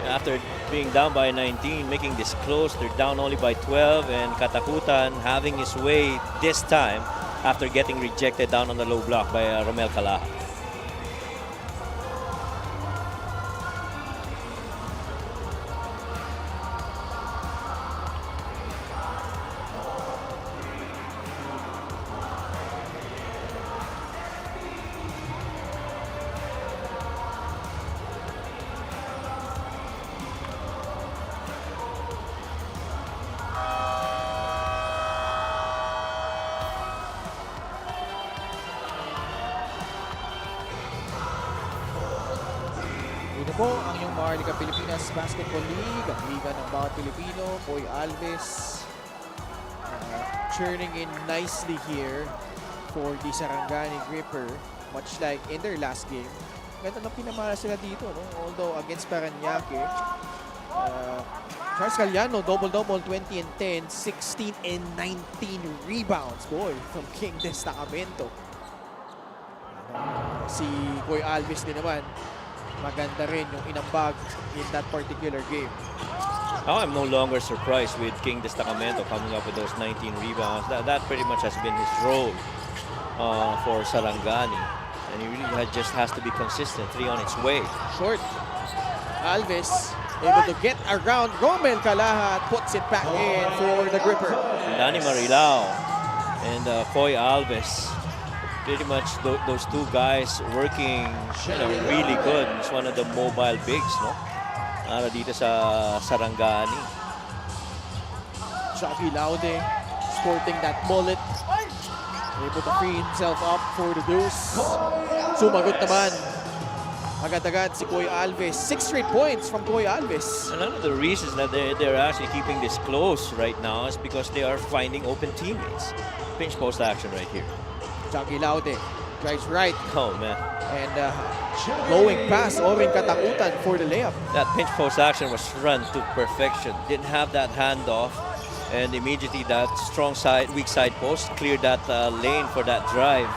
Speaker 2: After being down by 19, making this close, they're down only by 12, and Katakutan having his way this time after getting rejected down on the low block by Romel Calahat.
Speaker 4: Ito po ang iyong Maharlika Pilipinas Basketball League, ang liga ng bawat Pilipino. Boy Alves churning in nicely here for the Sarangani Gripper, much like in their last game. Ganda na pinamala sila dito, no? Although against Paranaque, Charles Caliano, double-double, 20 and 10, 16 and 19 rebounds. Boy, from King Destacamento. Si Boy Alves din naman, maganda rin yung inambag in that particular game.
Speaker 2: Now I'm no longer surprised with King Destacamento coming up with those 19 rebounds. That pretty much has been his role for Sarangani. And he really just has to be consistent. 3 on its way.
Speaker 4: Short. Alves able to get around. Romel Calahat puts it back in for the Gripper.
Speaker 2: Danny Marilao and Coy Alves. Pretty much those two guys working really good. It's one of the mobile bigs, no? Dito sa Sarangani.
Speaker 4: Chucky Laude sporting that mullet. Able to free himself up for the deuce. Sumagot naman Agad-agad si Kuya Alves. 6 straight points from Kuya Alves.
Speaker 2: And one of the reasons that they're actually keeping this close right now is because they are finding open teammates. Pinch post action right here.
Speaker 4: Jackie Laude drives right
Speaker 2: Oh man,
Speaker 4: and going past Orin Caloocan for the layup.
Speaker 2: that pinch post action was run to perfection. Didn't have that handoff, and immediately that strong side, weak side post cleared that lane for that drive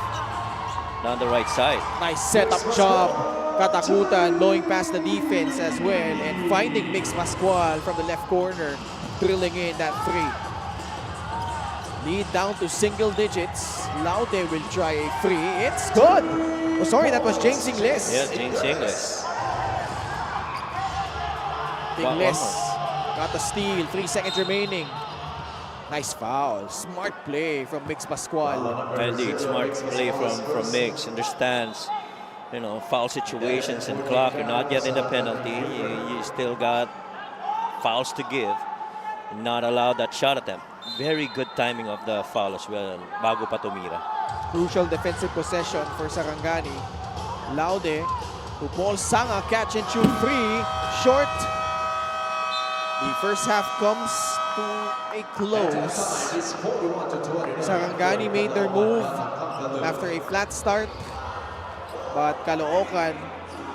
Speaker 2: down the right side.
Speaker 4: Nice setup job. Caloocan blowing past the defense as well and finding Mix Pascual from the left corner, drilling in that 3. Lead down to single digits. Laude will try a 3. It's good. Oh, sorry, that was James Ingles.
Speaker 2: Yeah, James Ingles.
Speaker 4: Ingles got the steal. 3 seconds remaining. Nice foul. Smart play from Mix Pascual.
Speaker 2: Indeed, smart play from Mix. Understands, foul situations and clock. You're not yet in the penalty. You still got fouls to give. Not allowed that shot attempt. Very good timing of the foul as well. Bago pa tumira.
Speaker 4: Crucial defensive possession for Sarangani. Laude to Paul Sanga. Catch and shoot 3. Short. The first half comes to a close. Sarangani made their move after a flat start. But Caloocan,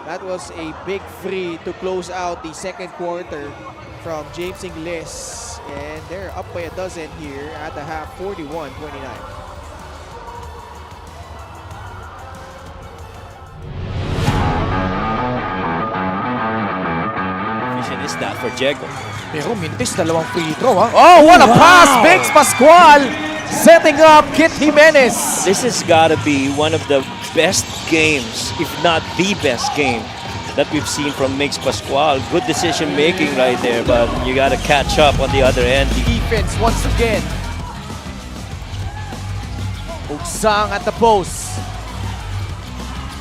Speaker 4: that was a big free to close out the second quarter from James Ingles. And they're up by a dozen here at the half, 41-29.
Speaker 2: Is that for Diego?
Speaker 4: Pero mintis, dalawang free throw, ha? Oh, what a pass! Mix Pascual setting up Kit Jimenez.
Speaker 2: This has got to be one of the best games, if not the best game, that we've seen from Mix Pascual. Good decision making right there, but you got to catch up on the other end.
Speaker 4: Defense once again. Ugsang at the post.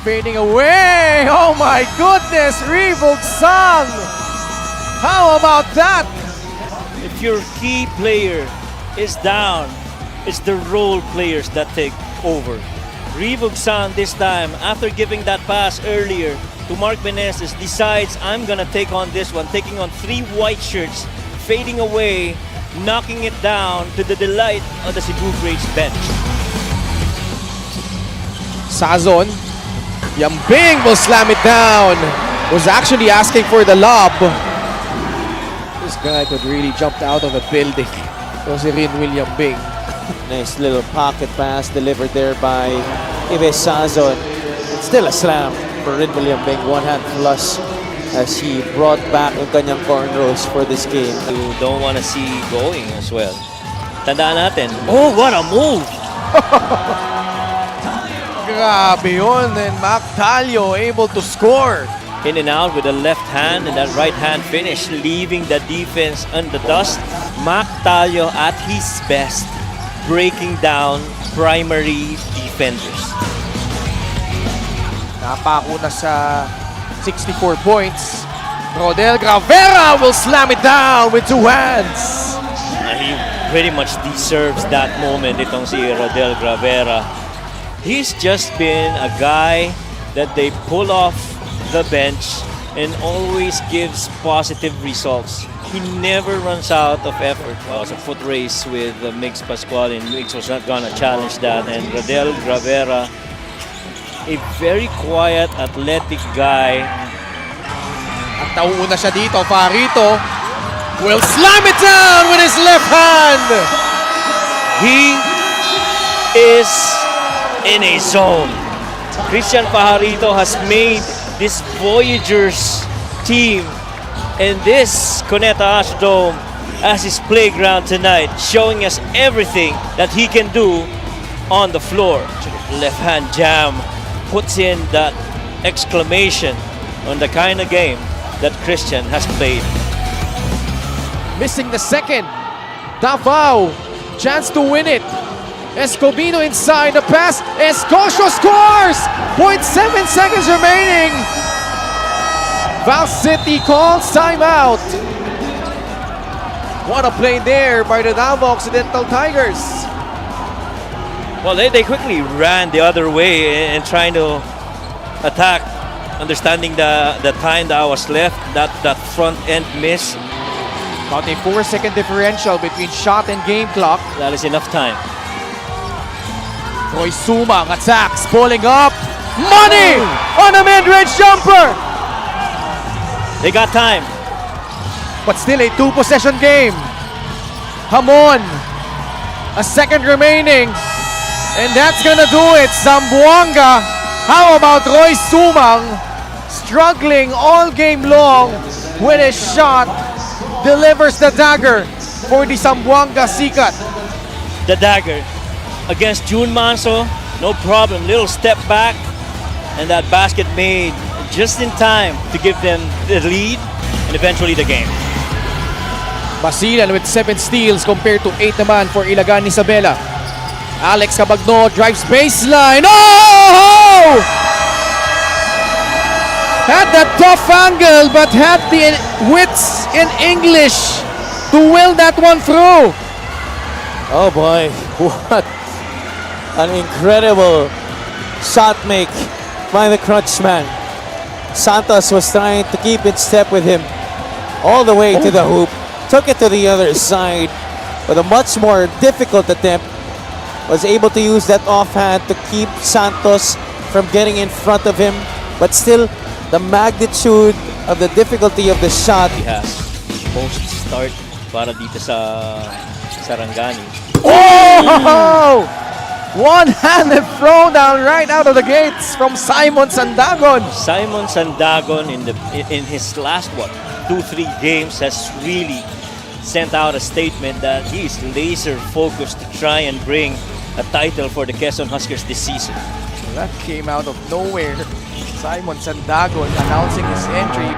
Speaker 4: Fading away. Oh my goodness, Reeve Ugsang. How about that?
Speaker 2: If your key player is down, it's the role players that take over. Reeve Ugsang this time, after giving that pass earlier to Mark Meneses, decides I'm gonna take on this one, taking on 3 white shirts, fading away, knocking it down to the delight of the Cebu Greats bench.
Speaker 4: Sazon. Yambing will slam it down. Was actually asking for the lob. This guy could really jump out of a building. It was Rin William Bing.
Speaker 7: Nice little pocket pass delivered there by Ives Sazon. It's still a slam for Rin William Bing. One hand plus as he brought back yung kanyang cornrows for this game.
Speaker 2: You don't want to see going as well. Tandaan natin. Oh, what a move!
Speaker 4: Grabe yun. And Mac Talio able to score.
Speaker 2: In and out with the left hand and that right hand finish, leaving the defense on the dust. Mac Talio at his best, breaking down primary defenders.
Speaker 4: Napako na sa 64 points. Rodel Gravera will slam it down with 2 hands.
Speaker 2: He pretty much deserves that moment, itong si Rodel Gravera. He's just been a guy that they pull off the bench and always gives positive results. He never runs out of effort. Well, it was a foot race with Mix Pascual, and Mix was not gonna challenge that. And Rodel Gravera, a very quiet, athletic guy.
Speaker 4: At nauuna siya dito, Farito will slam it down with his left hand.
Speaker 2: He is in a zone. Christian Pajarito has made this Voyagers team and this Cuneta Astrodome as his playground tonight, showing us everything that he can do on the floor. Left hand jam puts in that exclamation on the kind of game that Christian has played.
Speaker 4: Missing the second. Davao, chance to win it. Escobedo inside the pass. Escocio scores! 0.7 seconds remaining. Val City calls timeout. What a play there by the Davao Occidental Tigers.
Speaker 2: Well, they quickly ran the other way and trying to attack understanding the time that was left, that front end miss,
Speaker 4: About a 4-second differential between shot and game clock.
Speaker 2: that is enough time.
Speaker 4: Roy Sumang attacks, pulling up. Money on a mid-range jumper.
Speaker 2: They got time.
Speaker 4: But still a 2-possession game. Hamon, a second remaining. And that's gonna do it. Zamboanga. How about Roy Sumang? Struggling all game long with his shot. Delivers the dagger for the Zamboanga Sikat.
Speaker 2: The dagger against June Manso, no problem. Little step back, and that basket made just in time to give them the lead and eventually the game.
Speaker 4: Basilan with 7 steals compared to 8 naman for Ilagan Isabela. Alex Cabagno drives baseline. Oh! Had that tough angle but had the wits in English to will that one through.
Speaker 7: Oh boy, what an incredible shot make by the Crunchman. Santos was trying to keep in step with him all the way to the hoop. Took it to the other side with a much more difficult attempt. Was able to use that offhand to keep Santos from getting in front of him. But still, the magnitude of the difficulty of the shot.
Speaker 2: He has post start para dito sa Sarangani.
Speaker 4: Oh! One-handed throwdown right out of the gates from Simon Sandagon.
Speaker 2: Simon Sandagon in his last 2-3 games has really sent out a statement that he is laser focused to try and bring a title for the Quezon Huskers this season.
Speaker 4: That came out of nowhere. Simon Sandagon announcing his entry.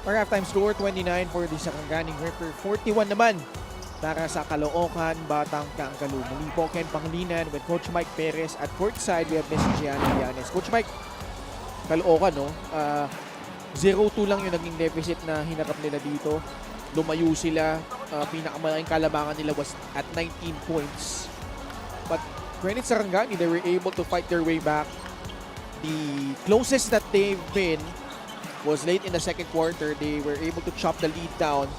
Speaker 4: Our halftime score, 29 for the Sarangani Ripper, 41 naman para sa Caloocan, Batang Kangkalu. Muli po Ken Panglinan with Coach Mike Perez. At courtside, we have Miss Gianna Llanes. Coach Mike, Caloocan, no? 0-2 lang yung naging deficit na hinarap nila dito. Lumayo sila. Pinakamalaking kalamangan nila was at 19 points. But credit Sarangani, they were able to fight their way back. The closest that they've been was late in the second quarter. They were able to chop the lead down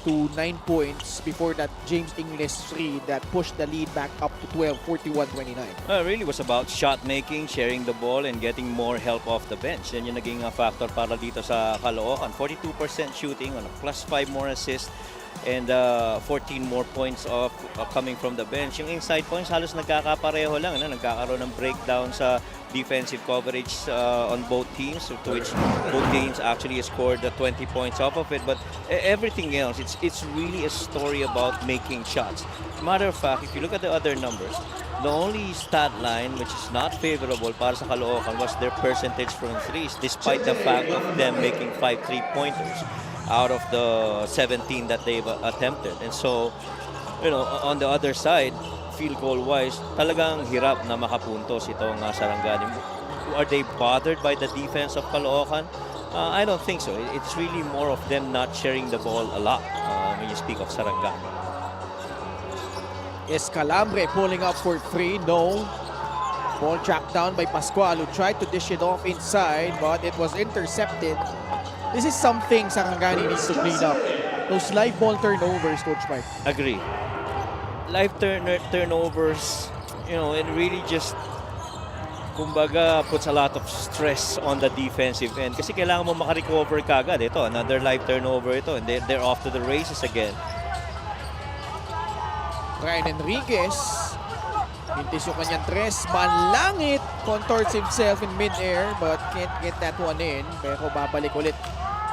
Speaker 4: to 9 points before that James Ingles 3 that pushed the lead back up to 12, 41-29.
Speaker 2: It really was about shot making, sharing the ball, and getting more help off the bench. Yan yung naging factor para dito sa Caloocan. 42% shooting on a +5 more assists and 14 more points of coming from the bench. Yung inside points halos nagkakapareho lang. Nagkakaroon ng breakdown sa defensive coverage on both teams, to which both teams actually scored the 20 points off of it. But everything else, it's really a story about making shots. Matter of fact, if you look at the other numbers, the only stat line which is not favorable para sa Caloocan was their percentage from threes, despite the fact of them making 5 3-pointers out of the 17 that they've attempted. And so, on the other side, field goal wise, talagang hirap na makapuntos itong Sarangani. Are they bothered by the defense of Caloocan? I don't think so. It's really more of them not sharing the ball a lot when you speak of Sarangani.
Speaker 4: Escalambre pulling up for 3, no. Ball tracked down by Pascual, who tried to dish it off inside, but it was intercepted. This is something Sarangani needs to clean up. Those live ball turnovers, Coach Mike.
Speaker 2: Agree. Live turnovers, it really just, kumbaga, puts a lot of stress on the defensive end. Kasi kailangan mo makarecover kagad. Ito, another live turnover ito, and they're off to the races again.
Speaker 4: Ryan Enriquez, hintis yung kanyang tres, manlangit, contorts himself in mid-air, but can't get that one in. Pero babalik ulit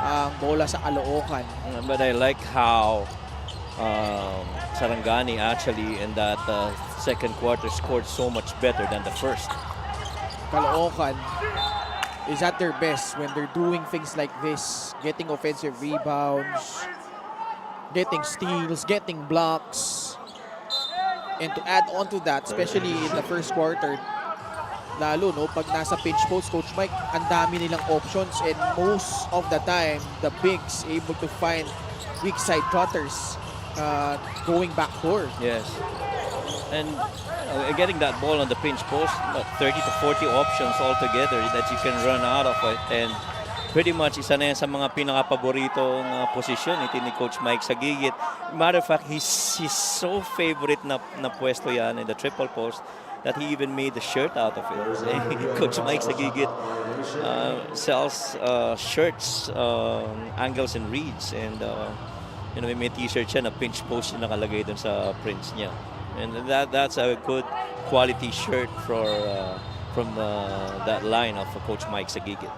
Speaker 4: ang bola sa Caloocan.
Speaker 2: But I like how Sarangani actually in that second quarter scored so much better than the first.
Speaker 4: Caloocan is at their best when they're doing things like this, getting offensive rebounds, getting steals, getting blocks. And to add on to that, especially in the first quarter, lalo pag nasa pinch post, Coach Mike, ang dami nilang options, and most of the time, the bigs able to find weak side cutters going backdoor.
Speaker 2: Yes. And getting that ball on the pinch post, 30 to 40 options altogether that you can run out of it. And pretty much isa na yan sa mga pinaka-paboritong posisyon ni Coach Mike Sagigit. Matter of fact, he's so favorite na pwesto yan in the triple post that he even made the shirt out of it. Coach Mike Sagigit sells shirts, angles and reads, and may t-shirt siya na pinch post yung nakalagay dun sa prints niya. And that's a good quality shirt from that line of Coach Mike Sagigit.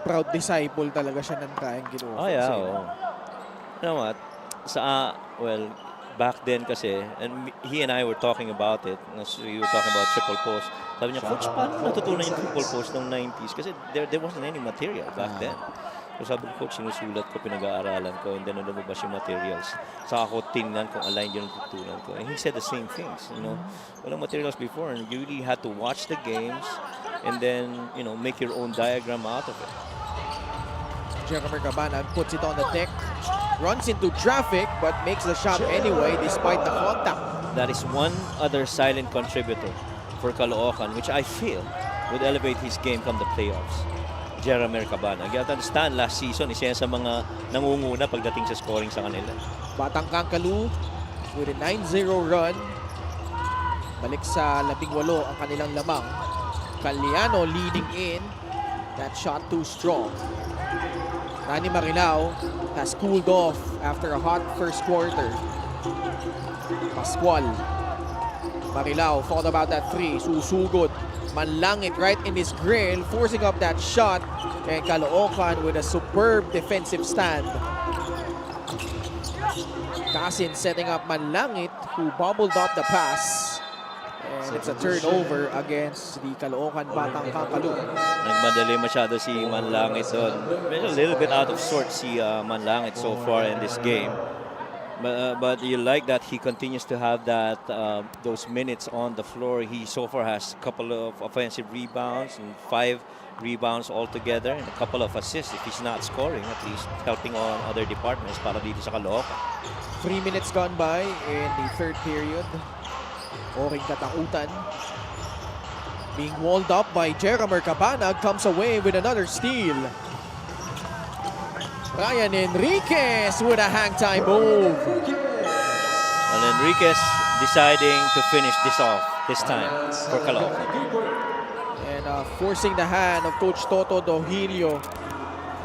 Speaker 4: Proud disciple talaga siya ng triangle offense.
Speaker 2: Oh yeah, you know what? Back then kasi, and he and I were talking about it, we were talking about triple post. Sabi niya, Coach, paano natutunan yung triple post ng 90s? Kasi there wasn't any material back then. So sabi ko, Coach, sinusulat ko, pinag-aaralan ko, and then lumabas yung materials. Saka ko tingnan kung aligned yung natutunan ko. And he said the same things, Walang materials before, and you really had to watch the games and then, make your own diagram out of it.
Speaker 4: Jeremy Cabana puts it on the deck, runs into traffic, but makes the shot anyway despite the contact.
Speaker 2: That is one other silent contributor for Caloocan, which I feel would elevate his game come the playoffs. Jeremy Cabana. You have to understand, last season, isa yan sa mga nangunguna pagdating sa scoring sa kanila.
Speaker 4: Batang Kangkalu with a 9-0 run. Balik sa 18 ang kanilang lamang. Caliano leading in. That shot too strong. Danny Marilao has cooled off after a hot first quarter. Pascual. Marilao thought about that three. Susugod. Manlangit right in his grill, forcing up that shot. And Caloocan with a superb defensive stand. Kasin setting up Manlangit, who bobbled up the pass. And it's a turnover against the Caloocan Batang Kangkalu.
Speaker 2: Nagmadali masyado si Manlangit doon. Medyo a little bit out of sorts si Manlangit so far in this game. But you like that he continues to have that those minutes on the floor. He so far has a couple of offensive rebounds and 5 rebounds altogether and a couple of assists. If he's not scoring, at least helping on other departments para dito sa Caloocan.
Speaker 4: 3 minutes gone by in the third period. Oring katakutan. Being walled up by Jeromer Cabanag, comes away with another steal. Ryan Enriquez with a hang time move.
Speaker 2: And Enriquez deciding to finish this off this time for Caloocan.
Speaker 4: And forcing the hand of Coach Toto Dohilio,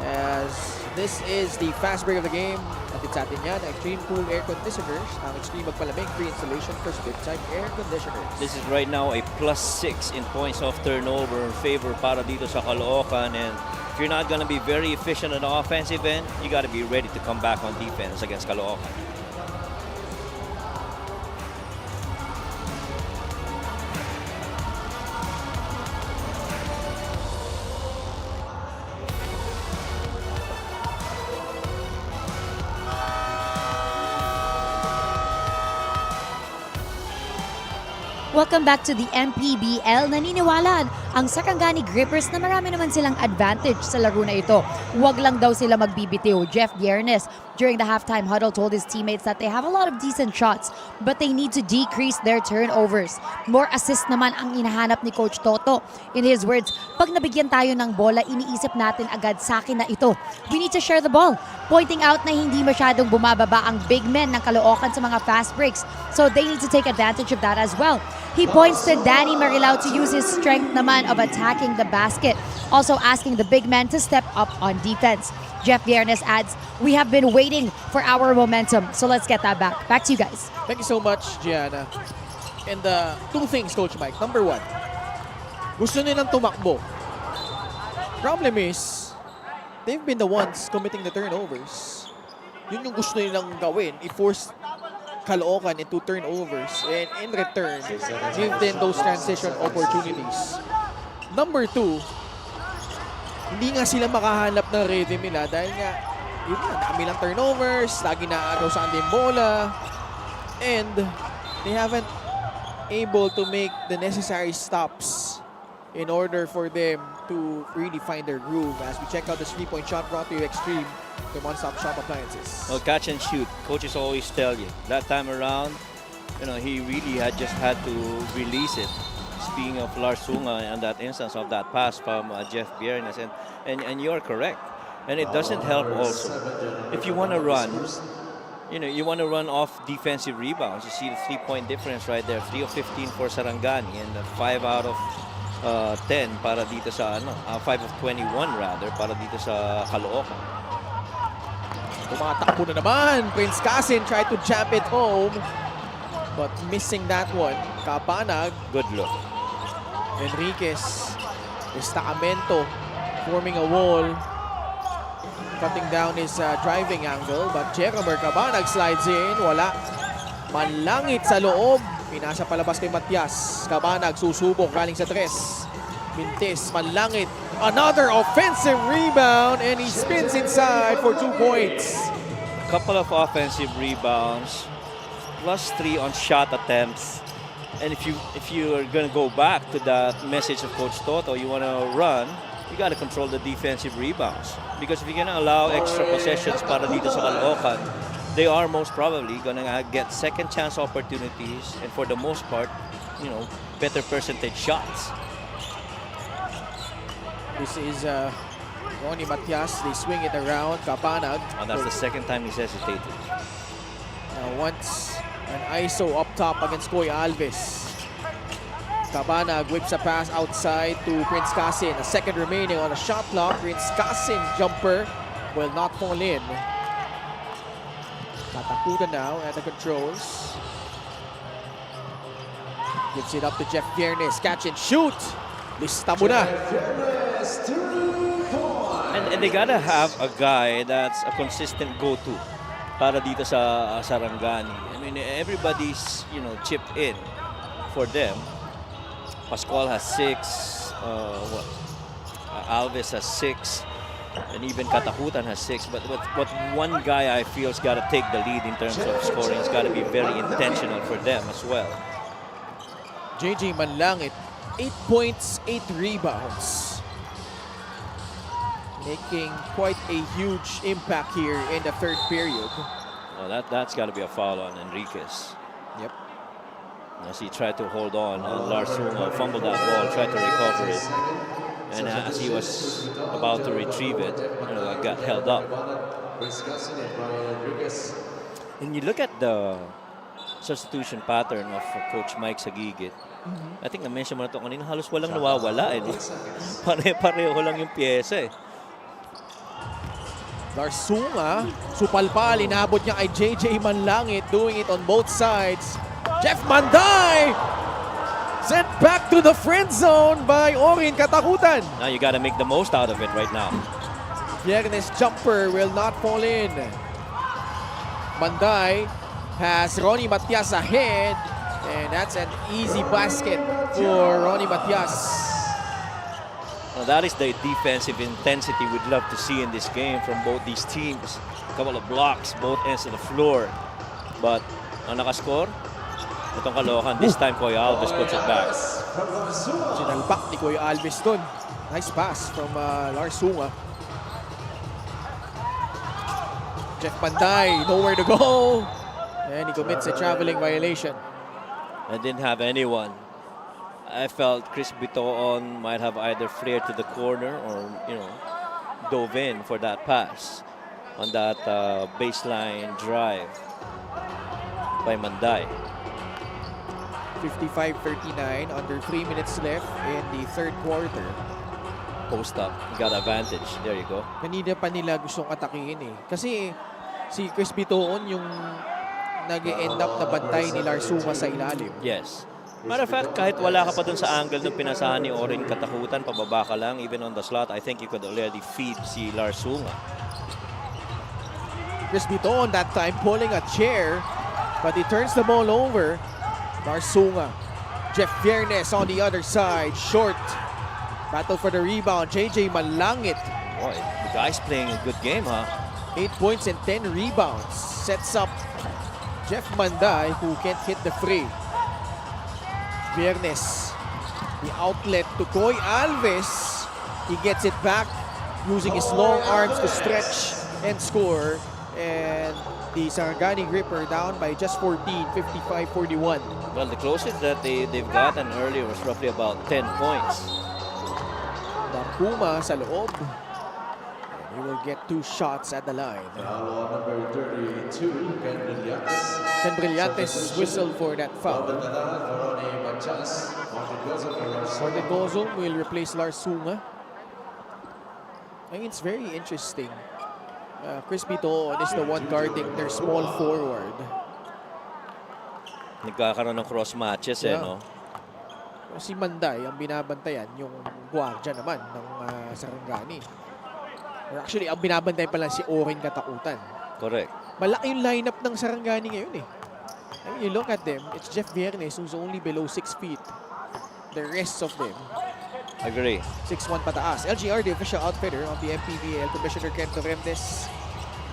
Speaker 4: as this is the fast break of the game. At sa atin yan, Extreme Cool Air Conditioners, ang Extreme Magpalamig free installation for split-type air conditioners.
Speaker 2: This is right now a +6 in points of turnover in favor para dito sa Caloocan. And if you're not going to be very efficient on the offensive end, you got to be ready to come back on defense against Caloocan.
Speaker 5: Welcome back to the MPBL. Naniniwala ang Sarangani Grippers na marami naman silang advantage sa laro na ito. Huwag lang daw sila magbibitiw. Jeff Viernes, during the halftime huddle, told his teammates that they have a lot of decent shots, but they need to decrease their turnovers. More assist naman ang inahanap ni Coach Toto. In his words, pag nabigyan tayo ng bola, iniisip natin agad sa akin na ito. We need to share the ball. Pointing out na hindi masyadong bumababa ang big men ng Caloocan sa mga fast breaks, so they need to take advantage of that as well. He points to Danny Marilao to use his strength naman of attacking the basket, also asking the big men to step up on defense. Jeff Viernes adds, we have been waiting for our momentum, so let's get that back. Back to you guys.
Speaker 4: Thank you so much, Gianna. And two things, Coach Mike. Number one, gusto nilang tumakbo. Problem is, they've been the ones committing the turnovers. Yun yung gusto nilang gawin, i-force Caloocan into turnovers, and in return, give them those transition opportunities. Number two, hindi nga sila makahanap ng rhythm nila dahil nga, yun nga, dami lang turnovers, lagi naagaw sa kanila yung bola, and they haven't able to make the necessary stops in order for them to really find their groove. As we check out the 3-point shot brought to you Extreme, the one-stop shop appliances.
Speaker 2: Well, catch and shoot. Coaches always tell you. That time around, you know, he really had to release it. Speaking of Lars Sunga and that instance of that pass from Jeff Viernes, and you're correct. And it doesn't help also. If you want to run, you know, you want to run off defensive rebounds. You see the 3-point difference right there. 3 of 15 for Sarangani and 5 out of 10 para dito sa 5 of 21 rather para dito sa Caloocan.
Speaker 4: Tumatakbo na naman. Prince Casin tried to jam it home, but missing that one. Cabanag.
Speaker 2: Good look.
Speaker 4: Enriquez. Destacamento forming a wall. Cutting down his driving angle, but Jeromer Cabanag slides in. Wala. Manlangit sa loob. Pinasa palabas kay Matias. Cabanag susubok galing sa 3. Mintes, manlangit. Another offensive rebound, and he spins inside for 2 points.
Speaker 2: Couple of offensive rebounds, +3 on shot attempts. And if you are going to go back to that message of Coach Toto, you want to run, you got to control the defensive rebounds. Because if you're going to allow extra possessions para dito sa Caloocan, they are most probably going to get second chance opportunities, and for the most part, you know, better percentage shots.
Speaker 4: This is Ronnie Matias. They swing it around. Cabanag.
Speaker 2: And that's the second time he's hesitated.
Speaker 4: Once an ISO up top against Koy Alves. Cabanag whips a pass outside to Prince Casin. A second remaining on a shot clock. Prince Casin jumper will not fall in. Tatakutan now at the controls. Gives it up to Jeff Viernes. Catch and shoot. Lista mo na.
Speaker 2: And they gotta have a guy that's a consistent go-to para dito sa Sarangani. I mean, everybody's, you know, chipped in for them. Pascual has 6. Alves has 6. And even Caloocan has 6. But one guy I feel's got to take the lead in terms of scoring. It's got to be very intentional for them as well.
Speaker 4: JJ Manlangit, 8 points, 8 rebounds. Making quite a huge impact here in the third period.
Speaker 2: Well, that's got to be a foul on Enriquez.
Speaker 4: Yep.
Speaker 2: As he tried to hold on, Lars Sunga fumbled that ball, tried to recover it. And as he was about to retrieve it, it got held up. And you look at the substitution pattern of Coach Mike Sagigit. I think na-mention mo na ito kanina, halos walang nawawala. Pare-pareho lang yung pyesa eh.
Speaker 4: Lars Sunga, supalpal, inabot niya kay JJ Manlangit, doing it on both sides. Jeff Manday! Sent back to the friend zone by Orin Caloocan.
Speaker 2: Now you got to make the most out of it right now.
Speaker 4: Viernes jumper will not fall in. Manday has Ronnie Matias ahead. And that's an easy basket for Ronnie Matias.
Speaker 2: Now that is the defensive intensity we'd love to see in this game from both these teams. A couple of blocks, both ends of the floor. But ang nakascore, itong Caloocan, this time Kuya Alves puts it back.
Speaker 4: Sinalpak ni Kuya Alves dun. Nice pass from Lars Sunga. Jeff Manday, nowhere to go. And he commits a traveling violation.
Speaker 2: I didn't have anyone. I felt Chris Bitoon might have either flared to the corner or, dove in for that pass on that baseline drive by Manday.
Speaker 4: 55-39, under 3 minutes left in the third quarter.
Speaker 2: Post up, got advantage. There you go.
Speaker 4: Kanina pa nila gustong atakihin eh. Kasi si Chris Bitoon yung nag-end up na bantay ni Lars Sunga sa ilalim.
Speaker 2: Yes. Matter of fact, kahit wala ka pa dun sa angle nung pinasahan ni Orin Caloocan, pababa ka lang, even on the slot, I think you could already feed si Lars Sunga.
Speaker 4: Chris Bitoon that time pulling a chair, but he turns the ball over. Lars Sunga. Jeff Viernes on the other side, short. Battle for the rebound, JJ Manlangit.
Speaker 2: Boy, the guy's playing a good game, huh?
Speaker 4: 8 points and 10 rebounds. Sets up Jeff Manday, who can't hit the free. Viernes, the outlet to Coy Alves. He gets it back using his long arms to stretch and score. And the Sarangani gripper down by just 14, 55-41.
Speaker 2: Well, the closest that they've gotten earlier was roughly about 10 points.
Speaker 4: Puma sa loob. He will get 2 shots at the line.
Speaker 6: Number 32,
Speaker 4: Ken Brillantes whistle for that foul. Jordan Gozong will replace Lars Sunga. I mean, it's very interesting. Chris Bitoon is the one guarding their small forward.
Speaker 2: Nagkakaroon ng cross matches, no?
Speaker 4: Si Manday ang binabantayan, yung guardia naman ng Sarangani. Or actually, ang binabantay pa lang si Orin Caloocan.
Speaker 2: Correct.
Speaker 4: Malaki yung lineup ng Sarangani ngayon eh. I mean, you look at them, it's Jeff Viernes who's only below 6 feet. The rest of them,
Speaker 2: Agree.
Speaker 4: 6'1" pataas. LGR, the official outfitter of the MPBL, Commissioner Ken Torrentes,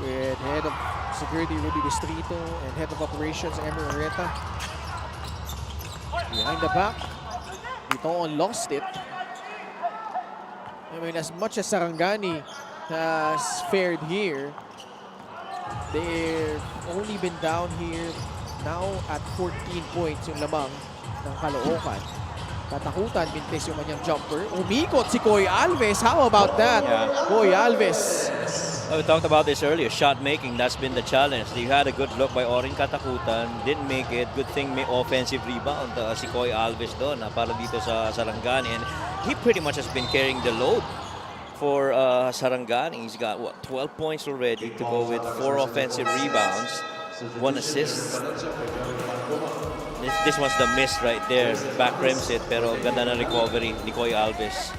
Speaker 4: with Head of Security Rudy Distrito and Head of Operations Emer Oreta. Behind the back, Bitoon lost it. I mean, as much as Sarangani has fared here, they've only been down here now at 14 points yung lamang ng Caloocan. Caloocan, mintes yung kanyang jumper. Umikot si Coy Alves. How about that?
Speaker 2: Yeah.
Speaker 4: Coy Alves.
Speaker 2: Well, we talked about this earlier. Shot making, that's been the challenge. They had a good look by Orin Caloocan. Didn't make it. Good thing may offensive rebound si Coy Alves doon para dito sa Sarangani. And he pretty much has been carrying the load for Sarangani. He's got, 12 points already to go with 4 offensive rebounds, 1 assist. This was the miss right there. Back rims it, pero ganda na recovery ni Coy Alves.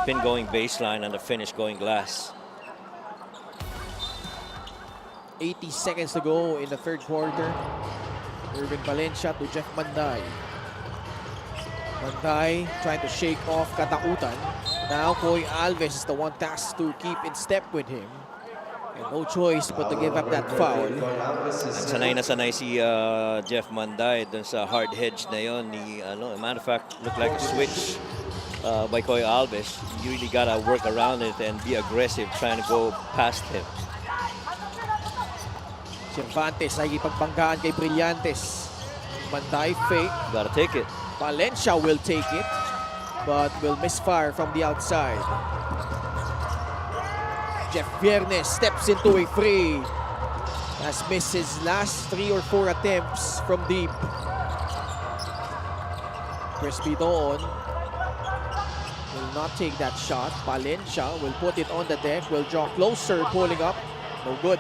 Speaker 2: Spin going baseline and the finish going glass.
Speaker 4: 80 seconds to go in the third quarter. Irvin Valencia to Jeff Manday. Manday trying to shake off Caloocan. Now Koy Alves is the one tasked to keep in step with him. And no choice but to give up that foul.
Speaker 2: Sanay na sanay si Jeff Manday dun sa hard hedge na yon ni matter of fact looked like a switch by Koy Alves. You really gotta work around it and be aggressive trying to go past him.
Speaker 4: Cervantes ay ipagbanggaan kay Brillantes. Manday fake.
Speaker 2: Gotta take it.
Speaker 4: Valencia will take it, but will misfire from the outside. Jeff Viernes steps into a free. Has missed his last 3 or 4 attempts from deep. Crispy doon. Will not take that shot. Valencia will put it on the deck. Will draw closer, pulling up. No good.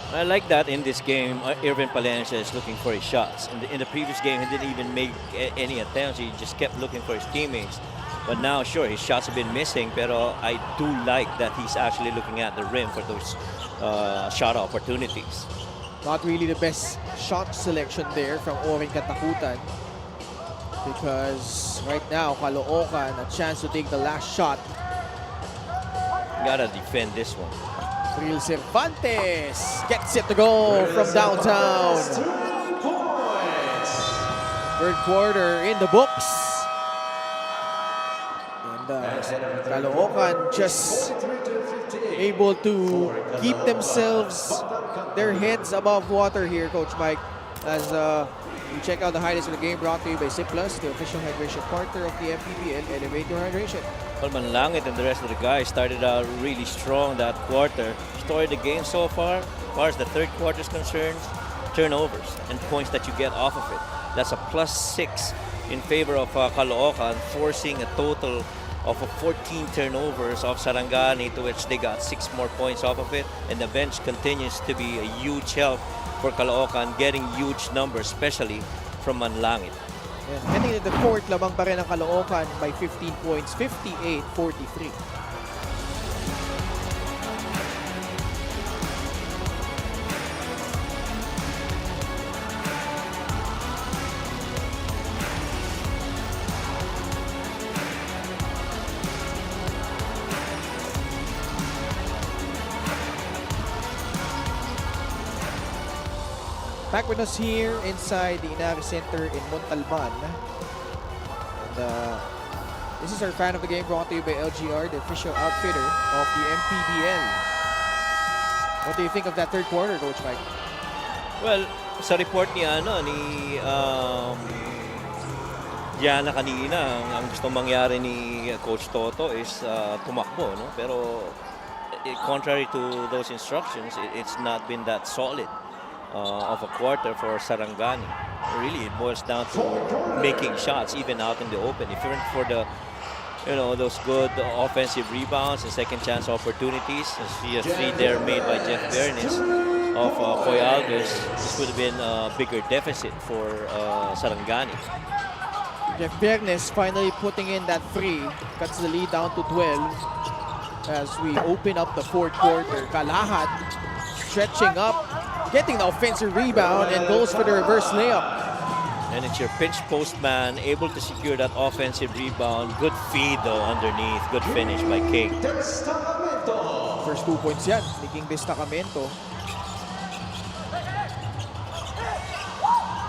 Speaker 2: I like that in this game. Irvin Palencia is looking for his shots. In the previous game, he didn't even make any attempts. He just kept looking for his teammates. But now, sure, his shots have been missing, pero I do like that he's actually looking at the rim for those shot opportunities.
Speaker 4: Not really the best shot selection there from Oring Katakutan. Because right now, Caloocan, a chance to take the last shot.
Speaker 2: Gotta defend this one.
Speaker 4: Real Cervantes gets it to go from downtown. Third quarter in the books. Caloocan just able to keep themselves, their heads above water here, Coach Mike, as you check out the highlights of the game brought to you by Zipplus, the official hydration partner of the MPBL. Elevate your hydration.
Speaker 2: Well, Manlangit and the rest of the guys started out really strong that quarter. Story of the game so far as the third quarter is concerned, turnovers and points that you get off of it. That's a +6 in favor of Caloocan, forcing a total of 14 turnovers of Sarangani, to which they got 6 more points off of it. And the bench continues to be a huge help for Caloocan, getting huge numbers, especially from Manlangit.
Speaker 4: And heading into the fourth, lamang pa rin ang Caloocan by 15 points, 58-43. Back with us here inside the Inari Center in Montalban. And this is our fan of the game brought to you by LGR, the official outfitter of the MPBL. What do you think of that third quarter, Coach Mike?
Speaker 2: Well, sa report ni Diana kanina, ang gusto mangyari ni Coach Toto is tumakbo, no? Pero contrary to those instructions, it's not been that solid of a quarter for Sarangani. Really, it boils down to making shots even out in the open. If you're in for the, those good offensive rebounds and second chance opportunities, see a 3 there made by Jeff Bernes of Koy Alves, this would have been a bigger deficit for Sarangani.
Speaker 4: Jeff Bernes finally putting in that 3, cuts the lead down to 12 as we open up the fourth quarter. Kalahat stretching up, getting the offensive rebound, and goes for the reverse layup.
Speaker 2: And it's your pinch post man able to secure that offensive rebound. Good feed though underneath. Good finish by King.
Speaker 4: First 2 points yan, ni King Destacamento.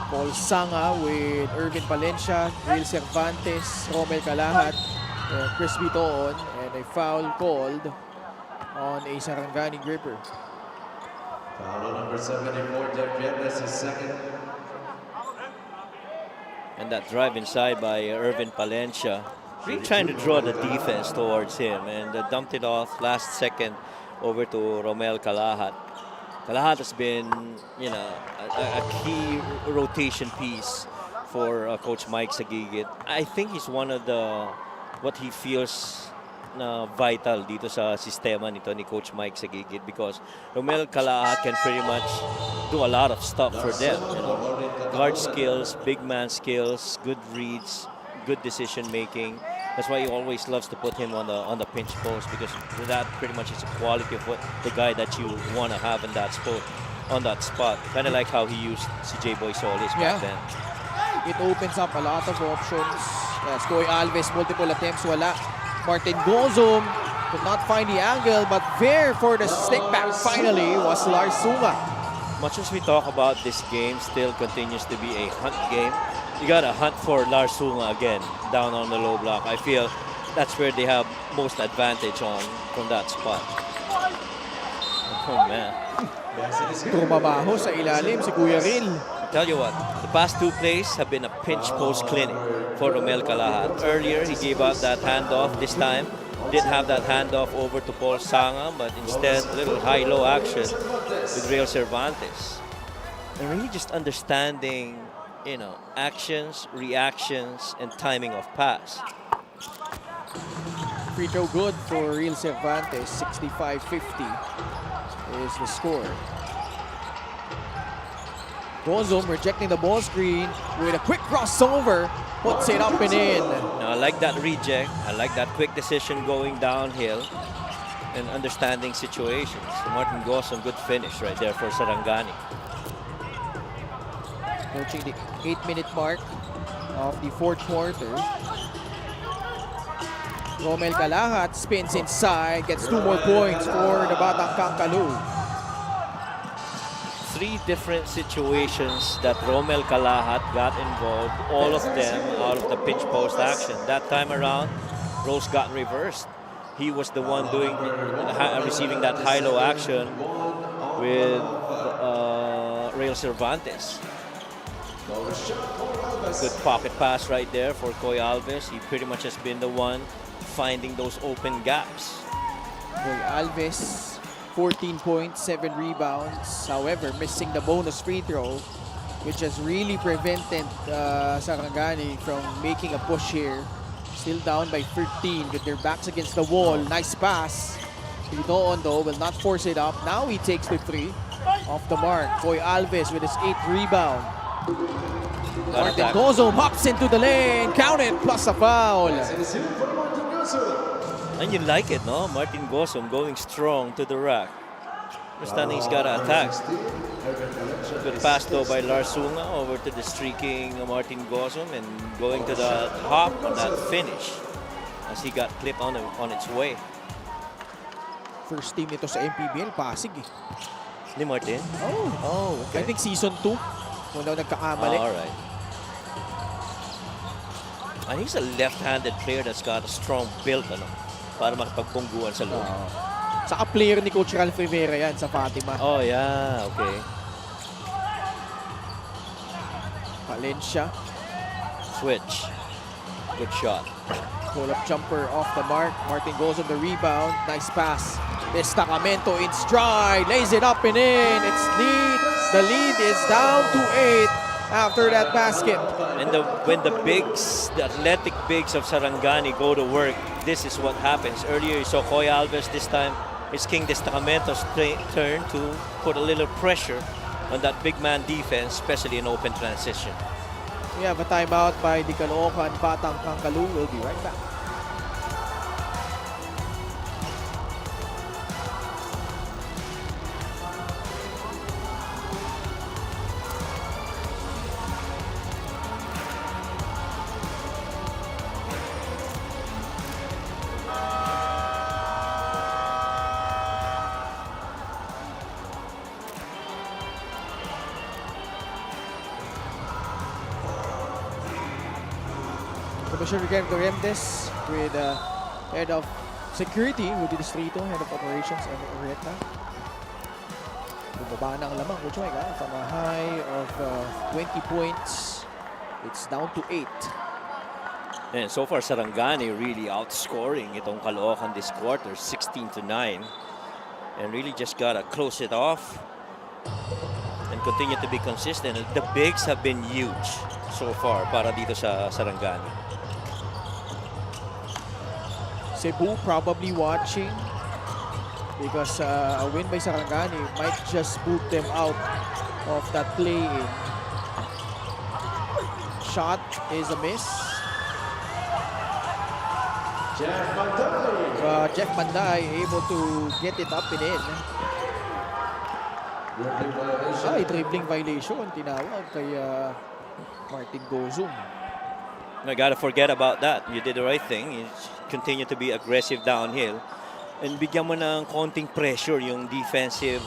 Speaker 4: Paul Sanga with Irvin Palencia, Real Cervantes, Romel Kalahat, and Chris Bitoon, and a foul called on a Sarangani gripper.
Speaker 6: Foul number 74, Jeff Viernes is second.
Speaker 2: And that drive inside by Irvin Palencia, really trying to draw the defense towards him, and dumped it off last second over to Romel Kalahat. Kalahat has been, a key rotation piece for Coach Mike Sagigit. I think he's one of what he feels na vital dito sa sistema nito ni Coach Mike Sagigit, because Romel Kalahat can pretty much do a lot of stuff for them. Guard skills, big man skills, good reads, good decision making. That's why he always loves to put him on the pinch post, because that pretty much is a quality of the guy that you want to have in that spot, on that spot. Kind of like how he used CJ Boy Solis back then.
Speaker 4: It opens up a lot of options. Yes, Koy Alves, multiple attempts, wala. Martin Gozum could not find the angle, but there for the stick back finally was Lars Sunga.
Speaker 2: Much as we talk about this game, still continues to be a hunt game. You gotta hunt for Lars Sunga again down on the low block. I feel that's where they have most advantage on from that spot. Oh man.
Speaker 4: Tumabaho sa ilalim si Kuya Ril.
Speaker 2: Tell you what, the past two plays have been a pinch post clinic for Romel Calahat. Earlier, he gave out that handoff. This time, didn't have that handoff over to Paul Sanga, but instead, a little high-low action with Real Cervantes. And really just understanding, you know, actions, reactions, and timing of pass.
Speaker 4: Free throw good for Real Cervantes. 65-50 is the score. Gozum rejecting the ball screen with a quick crossover. Puts it up and in.
Speaker 2: Now, I like that reject. I like that quick decision going downhill and understanding situations. Martin Gozum, good finish right there for Sarangani.
Speaker 4: Approaching the 8-minute mark of the fourth quarter. Romel Calahat spins inside, gets 2 more points for the Batang Kangkalu.
Speaker 2: 3 different situations that Romel Calahat got involved, all of them out of the pinch post action. That time around, Rose got reversed. He was the one doing receiving that high-low action with Real Cervantes. Good pocket pass right there for Koy Alves. He pretty much has been the one finding those open gaps.
Speaker 4: Koy Alves, 14 points, 7 rebounds. However, missing the bonus free throw, which has really prevented Sarangani from making a push here. Still down by 13 with their backs against the wall. Nice pass. Pinoon though will not force it up. Now he takes the 3 off the mark. Koy Alves with his 8th rebound. Martin Gozum hops into the lane. Count it, plus a foul.
Speaker 2: And you like it, no? Martin Gozum going strong to the rack. Understanding he's got to attack. Good pass though by Lars Sunga over to the streaking Martin Gozum and going to the hop on that finish as he got clipped on its way.
Speaker 4: First team nito sa MPBL, Pasig eh.
Speaker 2: Ni Martin?
Speaker 4: Oh,
Speaker 2: okay.
Speaker 4: I think season 2. Kung daw nagkakamali.
Speaker 2: Alright. And he's a left-handed player that's got a strong build, ano, para makapagpungguan sa loob.
Speaker 4: Saka player ni Coach Ralph Rivera yan sa Fatima.
Speaker 2: Oh, yeah. Okay.
Speaker 4: Valencia.
Speaker 2: Switch. Good shot.
Speaker 4: Pull-up jumper off the mark. Martin goes on the rebound. Nice pass. Destacamento in stride. Lays it up and in. It's lead. The lead is down to 8 after that basket.
Speaker 2: And when the bigs, the athletic bigs of Sarangani go to work, this is what happens. Earlier you saw Koy Alves. This time it's King Destacamento's turn to put a little pressure on that big man defense, especially in open transition.
Speaker 4: We have a timeout by the Caloocan Batang Kangkalu. We'll be right back. Commissioner Ricardo Remdes with Head of Security, Rudy Distrito, Head of Operations, and Ureta. Bumaba na ang lamang, Coach Mike, from a high of 20 points. It's down to 8.
Speaker 2: And so far, Sarangani really outscoring itong Caloocan this quarter, 16-9. And really just gotta close it off and continue to be consistent. The bigs have been huge so far para dito sa Sarangani.
Speaker 4: Cebu probably watching because a win by Sarangani might just boot them out of that play-in. Shot is a miss. Jeff Manday able to get it up and in. Dribbling violation tinawag kay Martin Gozum.
Speaker 2: I gotta forget about that. You did the right thing. You continue to be aggressive downhill. And bigyan mo ng konting pressure yung defensive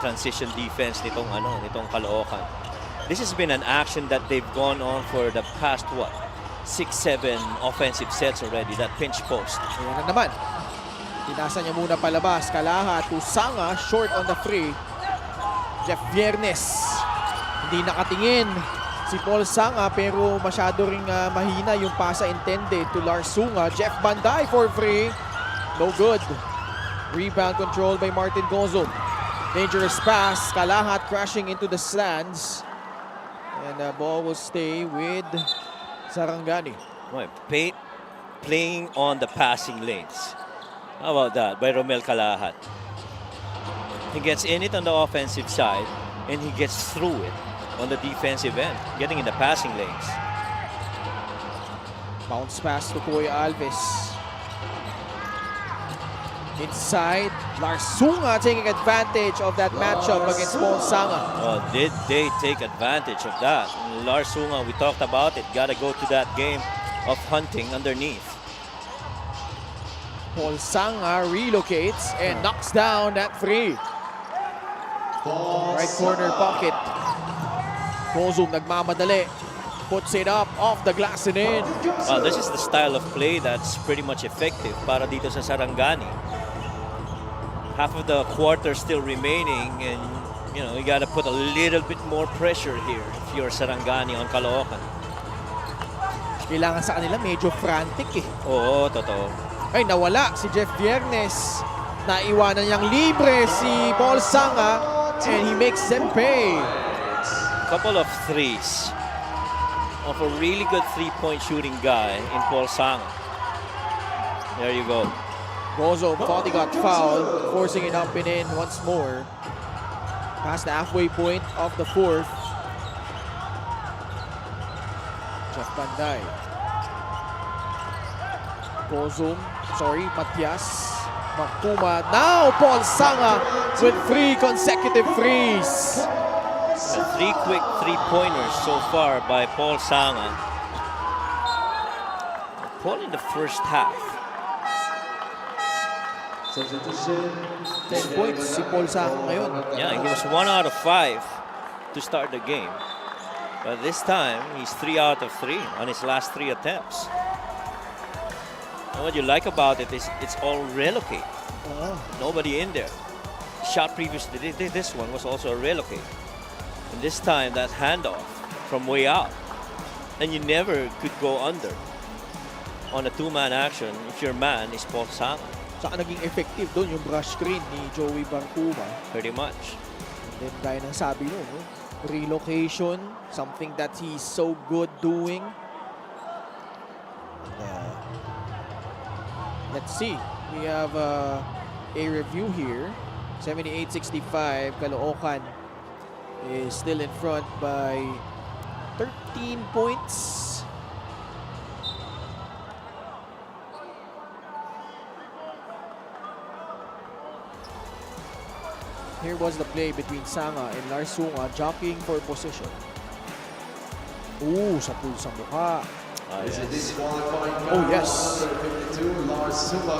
Speaker 2: transition defense nitong Caloocan. This has been an action that they've gone on for the past, 6-7 offensive sets already, that pinch post.
Speaker 4: Ayan na naman. Tinasa niya muna palabas. Kalahat to Sanga, short on the free. Jeff Viernes. Hindi nakatingin si Paul Sanga pero masyado ring mahina yung pasa intended to Lars Sunga. Jeff Banday for free. No good. Rebound controlled by Martin Gozo. Dangerous pass. Kalahat crashing into the stands. And the ball will stay with Sarangani.
Speaker 2: Playing on the passing lanes. How about that by Romel Kalahat? He gets in it on the offensive side and he gets through it on the defensive end, getting in the passing lanes.
Speaker 4: Bounce pass to Kuya Alves. Inside, Lars Sunga taking advantage of that matchup against Paul Sanga.
Speaker 2: Oh, did they take advantage of that? Lars Sunga, we talked about it, gotta go to that game of hunting underneath.
Speaker 4: Paul Sanga relocates and knocks down that free. Right corner pocket. Kozum nagmamadali. Puts it up off the glass and in.
Speaker 2: This is the style of play that's pretty much effective para dito sa Sarangani. Half of the quarter still remaining and you gotta put a little bit more pressure here if you're Sarangani on Caloocan.
Speaker 4: Kailangan sa kanila medyo frantic eh.
Speaker 2: Oo, totoo.
Speaker 4: Ay, nawala si Jeff Viernes. Naiwanan niyang libre si Paul Sanga and he makes them pay.
Speaker 2: Couple of threes of a really good three-point shooting guy in Paul Sanga. There you go.
Speaker 4: Gozo thought he got fouled, forcing it up and in once more. Past the halfway point of the fourth. Jeff Banday. Matias. Makuma. Now Paul Sanga with 3 consecutive threes.
Speaker 2: Three quick three-pointers so far by Paul Sanga. Paul in the first half.
Speaker 4: 10 points si Paul Sanga ngayon.
Speaker 2: Yeah, he was 1 out of 5 to start the game. But this time, he's 3 out of 3 on his last 3 attempts. And what you like about it is it's all relocate. Nobody in there. Shot previously, this one was also a relocate. And this time, that handoff from way out. And you never could go under on a 2-man action if your man is Paul Sanga.
Speaker 4: Saka naging effective doon yung brush screen ni Joey Barcuma.
Speaker 2: Pretty much.
Speaker 4: And then gaya ng sabi mo, relocation, something that he's so good doing. Let's see. We have a review here. 78-65. Caloocan is still in front by 13 points. Here was the play between Sanga and Lars Sunga jockeying for position. Ooh, sa pool sa mukha.
Speaker 6: Yes.
Speaker 4: Oh, yes.
Speaker 6: Lars Sunga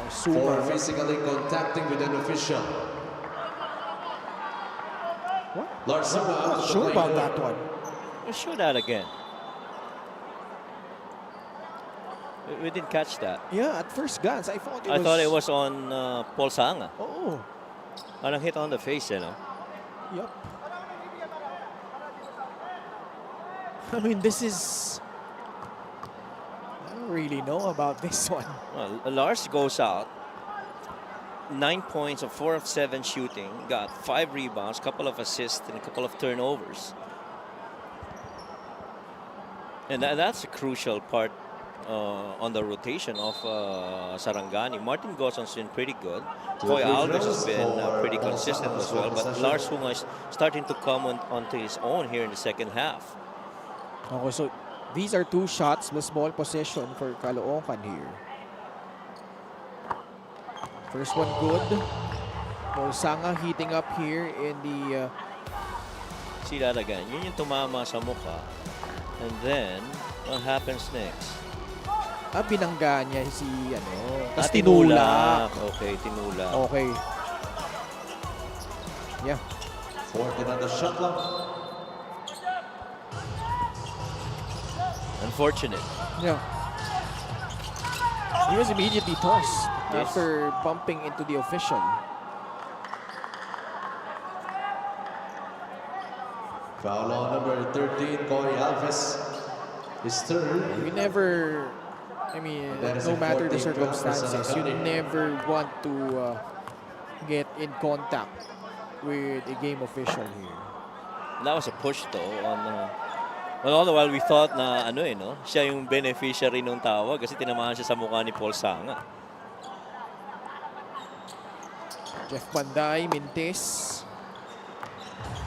Speaker 6: for
Speaker 4: Sunga.
Speaker 6: physically contacting with an official.
Speaker 4: What?
Speaker 6: Lars Sunga
Speaker 4: I'm not sure about that one.
Speaker 2: Let's show that again. We didn't catch that.
Speaker 4: Yeah, at first glance, I thought
Speaker 2: it was on Paul Sanga.
Speaker 4: Oh,
Speaker 2: Parang hit on the face,
Speaker 4: yep. I mean, this is... I don't really know about this one.
Speaker 2: Well, Lars goes out. 9 points of 4 of 7 shooting. Got 5 rebounds, couple of assists, and a couple of turnovers. And that's a crucial part on the rotation of Sarangani. Martin Goson's been pretty good. Koy Alves has been pretty consistent as well. But Lars Sunga is starting to come onto his own here in the second half.
Speaker 4: Okay, so these are 2 shots plus ball possession for Caloocan here. First one good. Paul Sanga heating up here in the
Speaker 2: see that again. Yun yung tumama sa mukha. And then, what happens next?
Speaker 4: Binangga niya si tapos tinulak.
Speaker 2: Okay, tinulak.
Speaker 4: Okay. Yeah.
Speaker 6: 14 on the shot clock.
Speaker 2: Unfortunate.
Speaker 4: Yeah. He was immediately tossed
Speaker 2: Yes.
Speaker 4: after bumping into the official.
Speaker 6: Foul on number 13, Coy Alves. His third.
Speaker 4: You never, I mean,
Speaker 6: That is
Speaker 4: no
Speaker 6: a
Speaker 4: matter the
Speaker 6: 14 drop for
Speaker 4: circumstances, you
Speaker 6: Sarangani.
Speaker 4: never want to get in contact with a game official here.
Speaker 2: That was a push though on well, all the while we thought na siya yung beneficiary nung tawag kasi tinamaan siya sa mukha ni Paul Sanga.
Speaker 4: Jeff Banday, Mintes.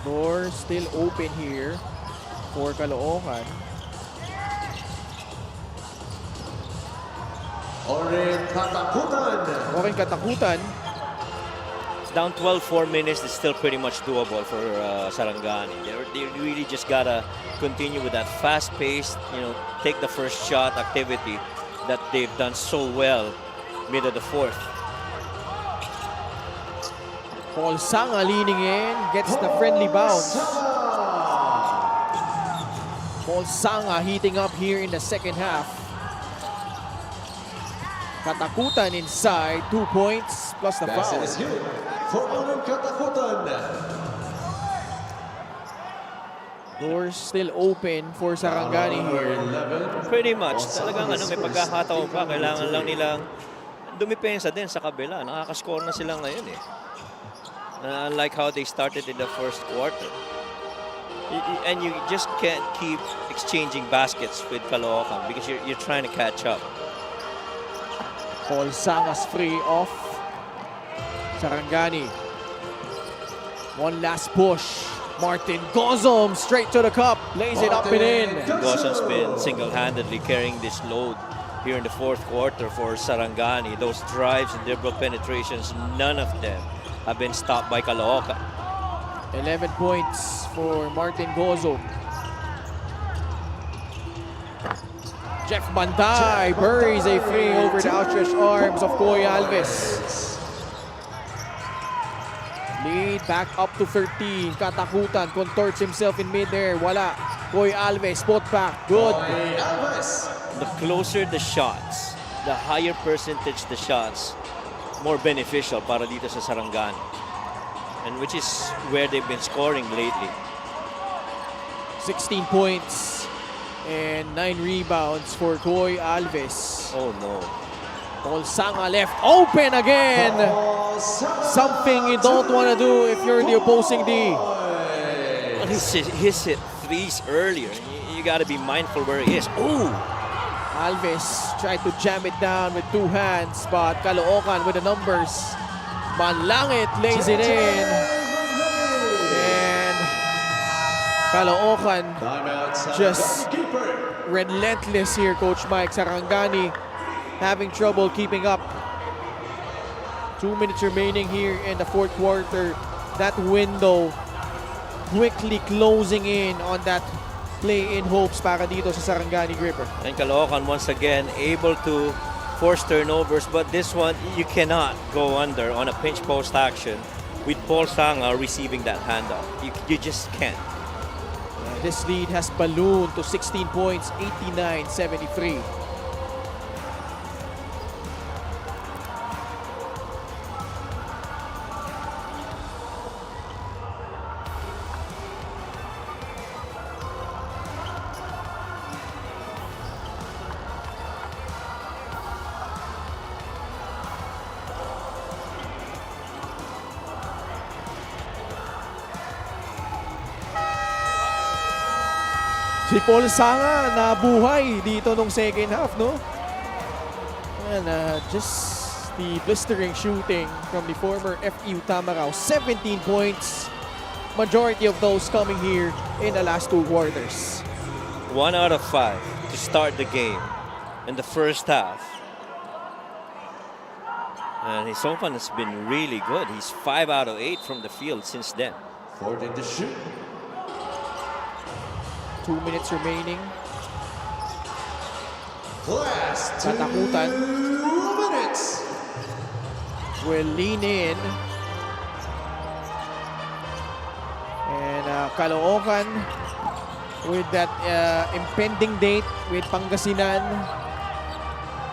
Speaker 4: Door still open here for Caloocan.
Speaker 6: Orin Katakutan.
Speaker 4: Orin Katakutan.
Speaker 2: Down 12, 4 minutes is still pretty much doable for Sarangani. They really just gotta continue with that fast-paced, take the first shot activity that they've done so well mid of the fourth.
Speaker 4: Paul Sanga leaning in, gets the friendly bounce. Paul Sanga heating up here in the second half. Katakutan inside, 2 points plus the
Speaker 6: Basket
Speaker 4: foul.
Speaker 6: is hit for Orin Katakutan.
Speaker 4: Doors still open for Sarangani here.
Speaker 6: 11.
Speaker 2: Pretty much. Talagang may pagkakataon pa. Kailangan lang nilang dumipensa din sa kabila. Nakaka-score na sila ngayon eh. Unlike how they started in the first quarter. And you just can't keep exchanging baskets with Caloocan because you're trying to catch up.
Speaker 4: Paul Sanga's free off. Sarangani. One last push. Martin Gozom straight to the cup. Lays it up and in.
Speaker 2: Gosom's been single-handedly carrying this load here in the fourth quarter for Sarangani. Those drives and dribble penetrations, none of them have been stopped by Caloocan.
Speaker 4: 11 points for Martin Gozom. Jeff Banday buries a free over the outstretched arms of Coy Alves. Lead back up to 13. Katakutan contorts himself in midair. Wala. Coy Alves, spot back. Good.
Speaker 6: Coy Alves.
Speaker 2: The closer the shots, the higher percentage the shots, more beneficial para dito sa Sarangani. And which is where they've been scoring lately.
Speaker 4: 16 points and 9 rebounds for Coy Alves.
Speaker 2: Oh no.
Speaker 4: Paul Sanga left open again. Something you don't want to do if you're the opposing D.
Speaker 2: Well, he's hit threes earlier. You got to be mindful where he is. Ooh!
Speaker 4: Alves tried to jam it down with 2 hands, but Caloocan with the numbers. Manlangit lays it in. And Caloocan just relentless here, Coach Mike. Sarangani having trouble keeping up. 2 minutes remaining here in the fourth quarter. That window quickly closing in on that play-in hopes para dito sa Sarangani Gripper.
Speaker 2: And Caloocan once again able to force turnovers, but this one you cannot go under on a pinch post action with Paul Sanga receiving that handoff. You just can't.
Speaker 4: This lead has ballooned to 16 points, 89-73. Si Paul Sanga nabuhay dito nung second half, no? And just the blistering shooting from the former FEU Tamaraw. 17 points. Majority of those coming here in the last 2 quarters.
Speaker 2: 1 out of 5 to start the game in the first half. And his offense has been really good. He's 5 out of 8 from the field since then.
Speaker 6: 14 to shoot.
Speaker 4: 2 minutes remaining.
Speaker 6: Class
Speaker 4: Katakutan
Speaker 6: 2 minutes.
Speaker 4: will lean in. And Caloocan with that impending date with Pangasinan.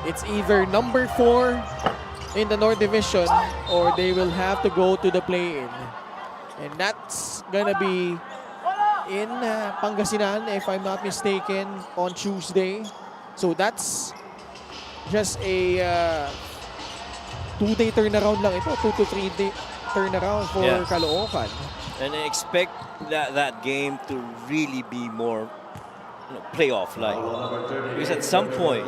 Speaker 4: It's either number 4 in the North Division or they will have to go to the play-in. And that's gonna be in Pangasinan, if I'm not mistaken, on Tuesday. So that's just a 2-day turnaround lang ito. 2 to 3 day turnaround for Caloocan.
Speaker 2: And I expect that game to really be more playoff-like. Because at some point,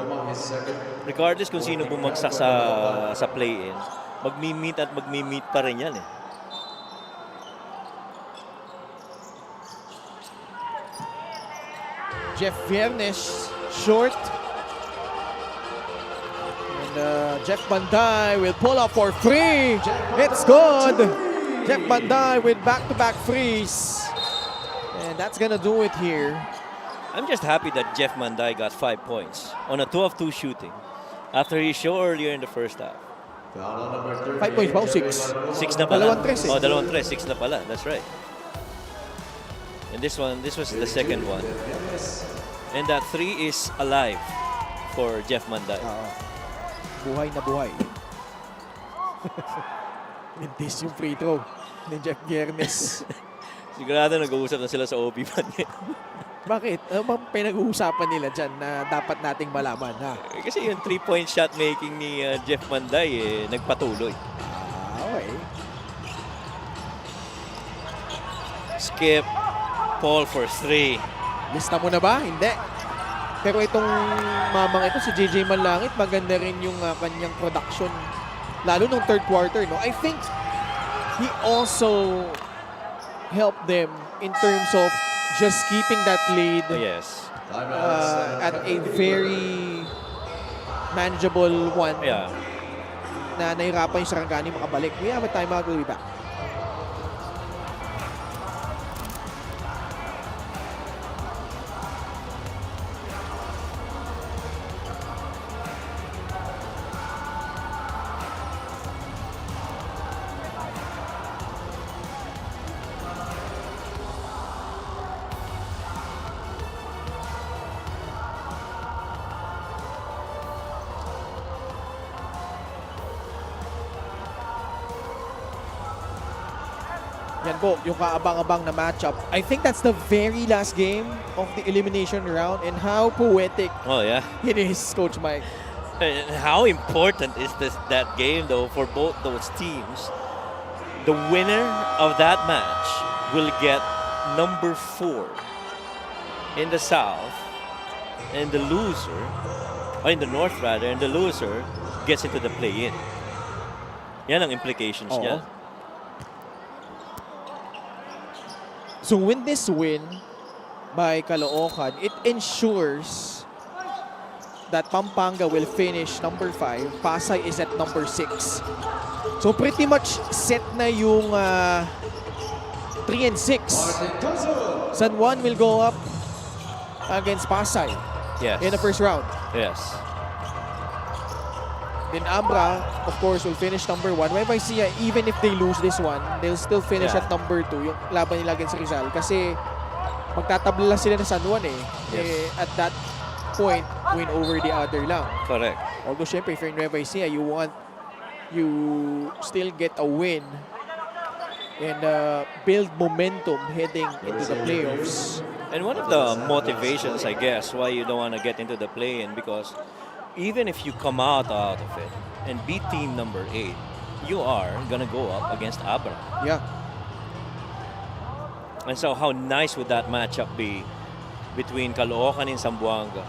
Speaker 2: regardless kung sino bumagsak sa play-in, magmi-meet at magmi-meet pa rin yan eh.
Speaker 4: Jeff Viernes, short. And Jeff Banday will pull up for 3. It's good. Jeff Banday with back-to-back threes. And that's gonna do it here.
Speaker 2: I'm just happy that Jeff Manday got 5 points on a 2 of 2 shooting after he showed earlier in the first half.
Speaker 4: 5 points, 6.
Speaker 2: 6 na pala.
Speaker 4: Dalawang tres eh.
Speaker 2: Oh, dalawang tres. 6 na pala. That's right. And this was the second one. And that 3 is alive for Jeff Manday.
Speaker 4: Buhay na buhay. Mintis yung free throw ni Jeff Viernes.
Speaker 2: Sigurado nag-uusap na sila sa OB man.
Speaker 4: Bakit? Ano bang pinag-uusapan nila dyan na dapat nating malaman, ha?
Speaker 2: Kasi yung 3-point shot making ni Jeff Manday nagpatuloy.
Speaker 4: Okay.
Speaker 2: Skip, Paul for 3.
Speaker 4: Lista mo na ba? Hindi. Pero itong mamang ito, si JJ Manlangit, maganda rin yung kanyang production. Lalo nung third quarter, no? I think he also helped them in terms of just keeping that lead
Speaker 2: Yes.
Speaker 4: at a very manageable one.
Speaker 2: Yeah.
Speaker 4: Na nahirapan yung Sarangani makabalik. We have a timeout. We'll be back. Yan po, yung kaabang-abang na matchup. I think that's the very last game of the elimination round, and how poetic
Speaker 2: Oh, yeah.
Speaker 4: it is, Coach Mike.
Speaker 2: And how important is that game, though, for both those teams? The winner of that match will get number 4 in the South, and the loser, or in the North rather, and the loser gets into the play-in. Yan ang implications niya.
Speaker 4: So with this win by Caloocan, it ensures that Pampanga will finish number 5. Pasay is at number 6. So pretty much set na yung 3 and 6. San Juan will go up against Pasay
Speaker 2: Yes.
Speaker 4: in the first round.
Speaker 2: Yes.
Speaker 4: Then Abra, of course, will finish number 1. Nueva Ecija, even if they lose this one, they'll still finish at number 2, yung laban nila against Rizal. Kasi magtatabla sila ng San Juan eh.
Speaker 2: Yes.
Speaker 4: At that point, win over the other lang.
Speaker 2: Correct.
Speaker 4: Although syempre, if you're in Nueva Ecija, you still get a win and build momentum heading into the playoffs.
Speaker 2: And one of the motivations, I guess, why you don't want to get into the play-in, because even if you come out of it and beat team number 8, you are gonna go up against Abra.
Speaker 4: Yeah.
Speaker 2: And so how nice would that matchup be between Caloocan and Zamboanga?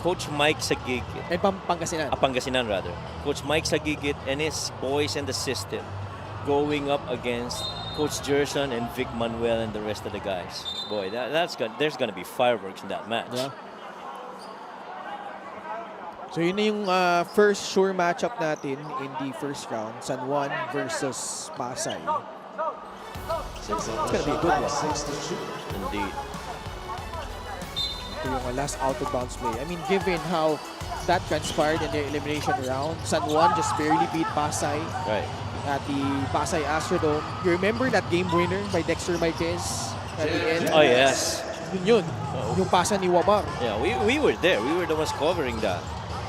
Speaker 2: Coach Mike Sagigit,
Speaker 4: And Pangasinan.
Speaker 2: Pangasinan rather. Coach Mike Sagigit and his boys in the system going up against Coach Gerson and Vic Manuel and the rest of the guys. Boy, there's gonna be fireworks in that match.
Speaker 4: Yeah. So yun na yung first sure matchup natin in the first round. San Juan versus Pasay. It's gonna be a good one.
Speaker 2: Indeed.
Speaker 4: Ito yung last out of bounds play. I mean, given how that transpired in the elimination round, San Juan just barely beat Pasay
Speaker 2: Right.
Speaker 4: at the Pasay Astrodome. You remember that game winner by Dexter Marquez at the end?
Speaker 2: Oh, yes.
Speaker 4: Yun. Yung pasa ni Wabar
Speaker 2: Yeah, we were there. We were the ones covering that.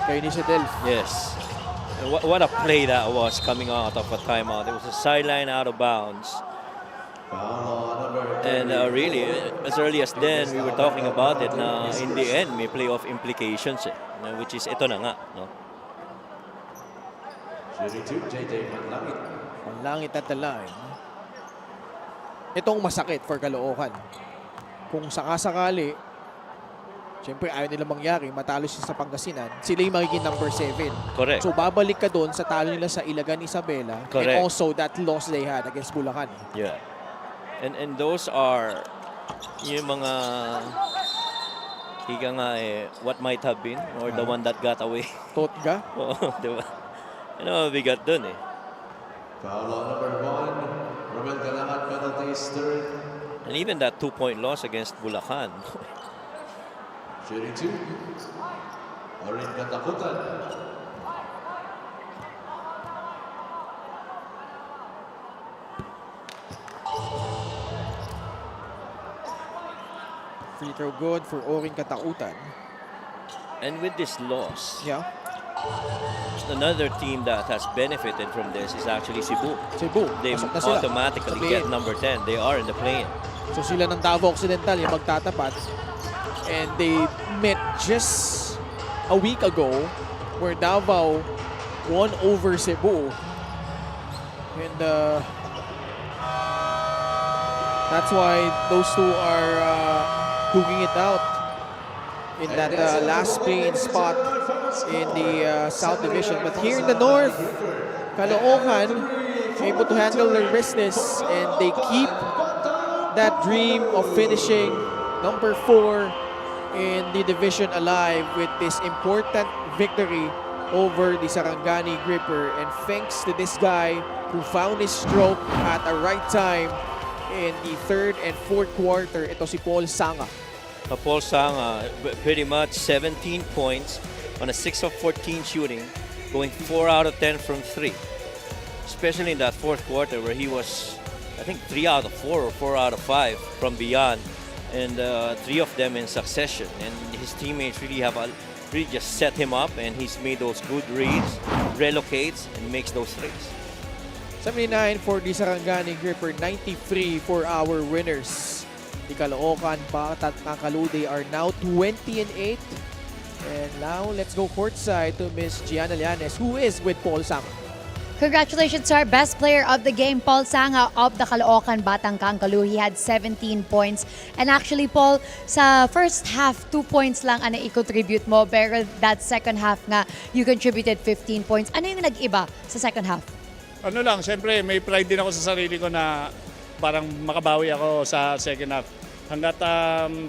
Speaker 4: kay Nisadel.
Speaker 2: Yes. And what a play that was coming out of a timeout. It was a sideline out of bounds. And really, as early as then, we were talking about it na in the end, may playoff implications which is ito na nga. No?
Speaker 4: Ang langit at the line. Itong masakit for Caloocan. Kung sakasakali, siyempre ayaw nila mangyari, matalo siya sa Pangasinan, sila yung magiging number 7.
Speaker 2: Correct.
Speaker 4: So babalik ka doon sa talo nila sa Ilagan, Isabela,
Speaker 2: Correct.
Speaker 4: and also that loss they had against Bulacan.
Speaker 2: Yeah. And those are yung mga ika nga what might have been or the one that got away.
Speaker 4: Totga?
Speaker 2: Oo, di ba? Ano mabigat dun eh.
Speaker 6: Foul on number 1. Romel Galahat, penalties, third.
Speaker 2: And even that 2-point loss against Bulacan.
Speaker 6: Shooting 2. Orin Katakutan.
Speaker 4: Free throw good for Oring Katautan.
Speaker 2: And with this loss,
Speaker 4: Yeah.
Speaker 2: another team that has benefited from this is actually Cebu.
Speaker 4: Cebu,
Speaker 2: They
Speaker 4: pasok na sila.
Speaker 2: automatically
Speaker 4: Sa
Speaker 2: get
Speaker 4: play-in.
Speaker 2: number 10. They are in the play-in.
Speaker 4: So sila ng Davao Occidental yung magtatapat. And they met just a week ago where Davao won over Cebu. And that's why those two are duking it out in that last play-in spot in the South Division. But here in the North, Caloocan able to handle their business and they keep that dream of finishing number 4 in the division alive with this important victory over the Sarangani Gripper. And thanks to this guy who found his stroke at the right time in the third and fourth quarter, ito si Paul Sanga.
Speaker 2: Paul Sanga, pretty much 17 points on a 6 of 14 shooting, going 4 out of 10 from 3. Especially in that fourth quarter where he was, I think, 3 out of 4 or 4 out of 5 from beyond. And 3 of them in succession. And his teammates really just set him up, and he's made those good reads, relocates, and makes those threes.
Speaker 4: 79 for the Sarangani Gripper, 93 for our winners. The Caloocan, Batat, Nakalu, they are now 20-8. And now let's go courtside to Miss Gianna Llanes, who is with Paul Sanga.
Speaker 5: Congratulations to our best player of the game, Paul Sanga of the Caloocan Batang Kangkalu. He had 17 points. And actually, Paul, sa first half, 2 points lang ang i-contribute mo. Pero that second half nga, you contributed 15 points. Ano yung nag-iba sa second half?
Speaker 8: Ano lang, siyempre may pride din ako sa sarili ko na parang makabawi ako sa second half. Hanggat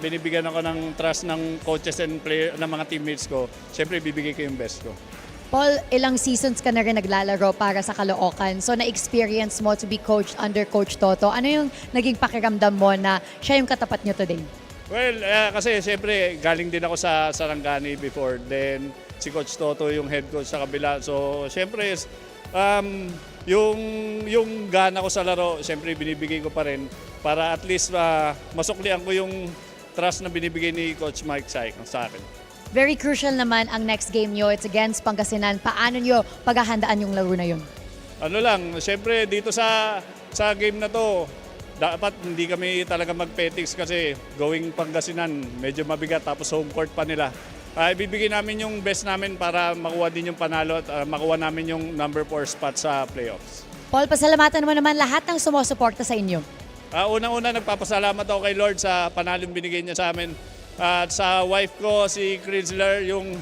Speaker 8: binibigyan ako ng trust ng coaches and player, ng mga teammates ko, siyempre bibigay ko yung best ko.
Speaker 5: Paul, ilang seasons ka na rin naglalaro para sa Caloocan. So, na-experience mo to be coached under Coach Toto. Ano yung naging pakiramdam mo na siya yung katapat nyo today?
Speaker 8: Well, kasi siyempre galing din ako sa Sarangani before. Then si Coach Toto yung head coach sa kabila. So, siyempre yung gana ko sa laro, siyempre binibigay ko pa rin para at least masuklian ko yung trust na binibigay ni Coach Mike Saik sa akin.
Speaker 5: Very crucial naman ang next game nyo. It's against Pangasinan. Paano nyo paghahandaan yung laro na yun?
Speaker 8: Ano lang, siyempre dito sa game na to, dapat hindi kami talaga mag-petics kasi going Pangasinan, medyo mabigat tapos home court pa nila. Ibibigay namin yung best namin para makuha din yung panalo at makuha namin yung number 4 spot sa playoffs.
Speaker 5: Paul, pasalamatan mo naman lahat ng sumusuporta sa inyo.
Speaker 8: Unang-una, nagpapasalamat ako kay Lord sa panalong binigay niya sa amin. At sa wife ko, si Chrysler, yung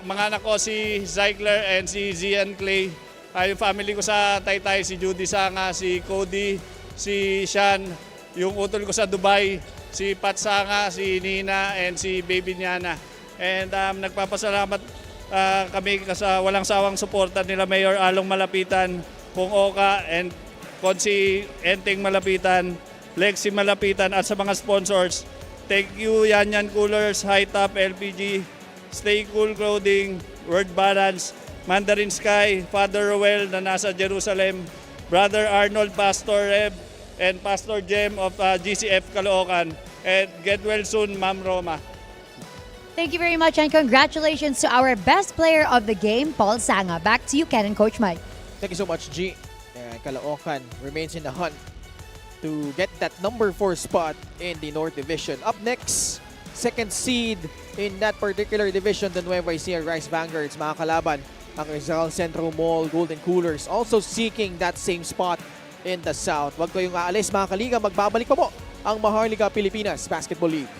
Speaker 8: mga anak ko, si Zeigler and si Zian Clay. Yung family ko sa Taytay, si Judy Sanga, si Cody, si Sean. Yung utol ko sa Dubai, si Pat Sanga, si Nina, and si Baby Niana. And nagpapasalamat kami sa walang sawang suporta nila Mayor Along Malapitan, Kung Oka, and Konsi Enteng Malapitan, Lexi Malapitan, at sa mga sponsors. Thank you, Yan Yan Coolers, High Top, LPG, Stay Cool Clothing, Word Balance, Mandarin Sky, Father Roel na nasa Jerusalem, Brother Arnold, Pastor Reb, and Pastor Jem of GCF Caloocan. And get well soon, Ma'am Roma.
Speaker 5: Thank you very much and congratulations to our best player of the game, Paul Sanga. Back to you, Ken and Coach Mike.
Speaker 4: Thank you so much, G. Caloocan remains in the hunt to get that number 4 spot in the North Division. Up next, second seed in that particular division, the Nueva Ecija Rice Vanguards, mga kalaban, ang Rizal Centro Mall Golden Coolers, also seeking that same spot in the South. Huwag kayong aalis, mga kaliga, magbabalik pa po ang Maharlika Pilipinas Basketball League.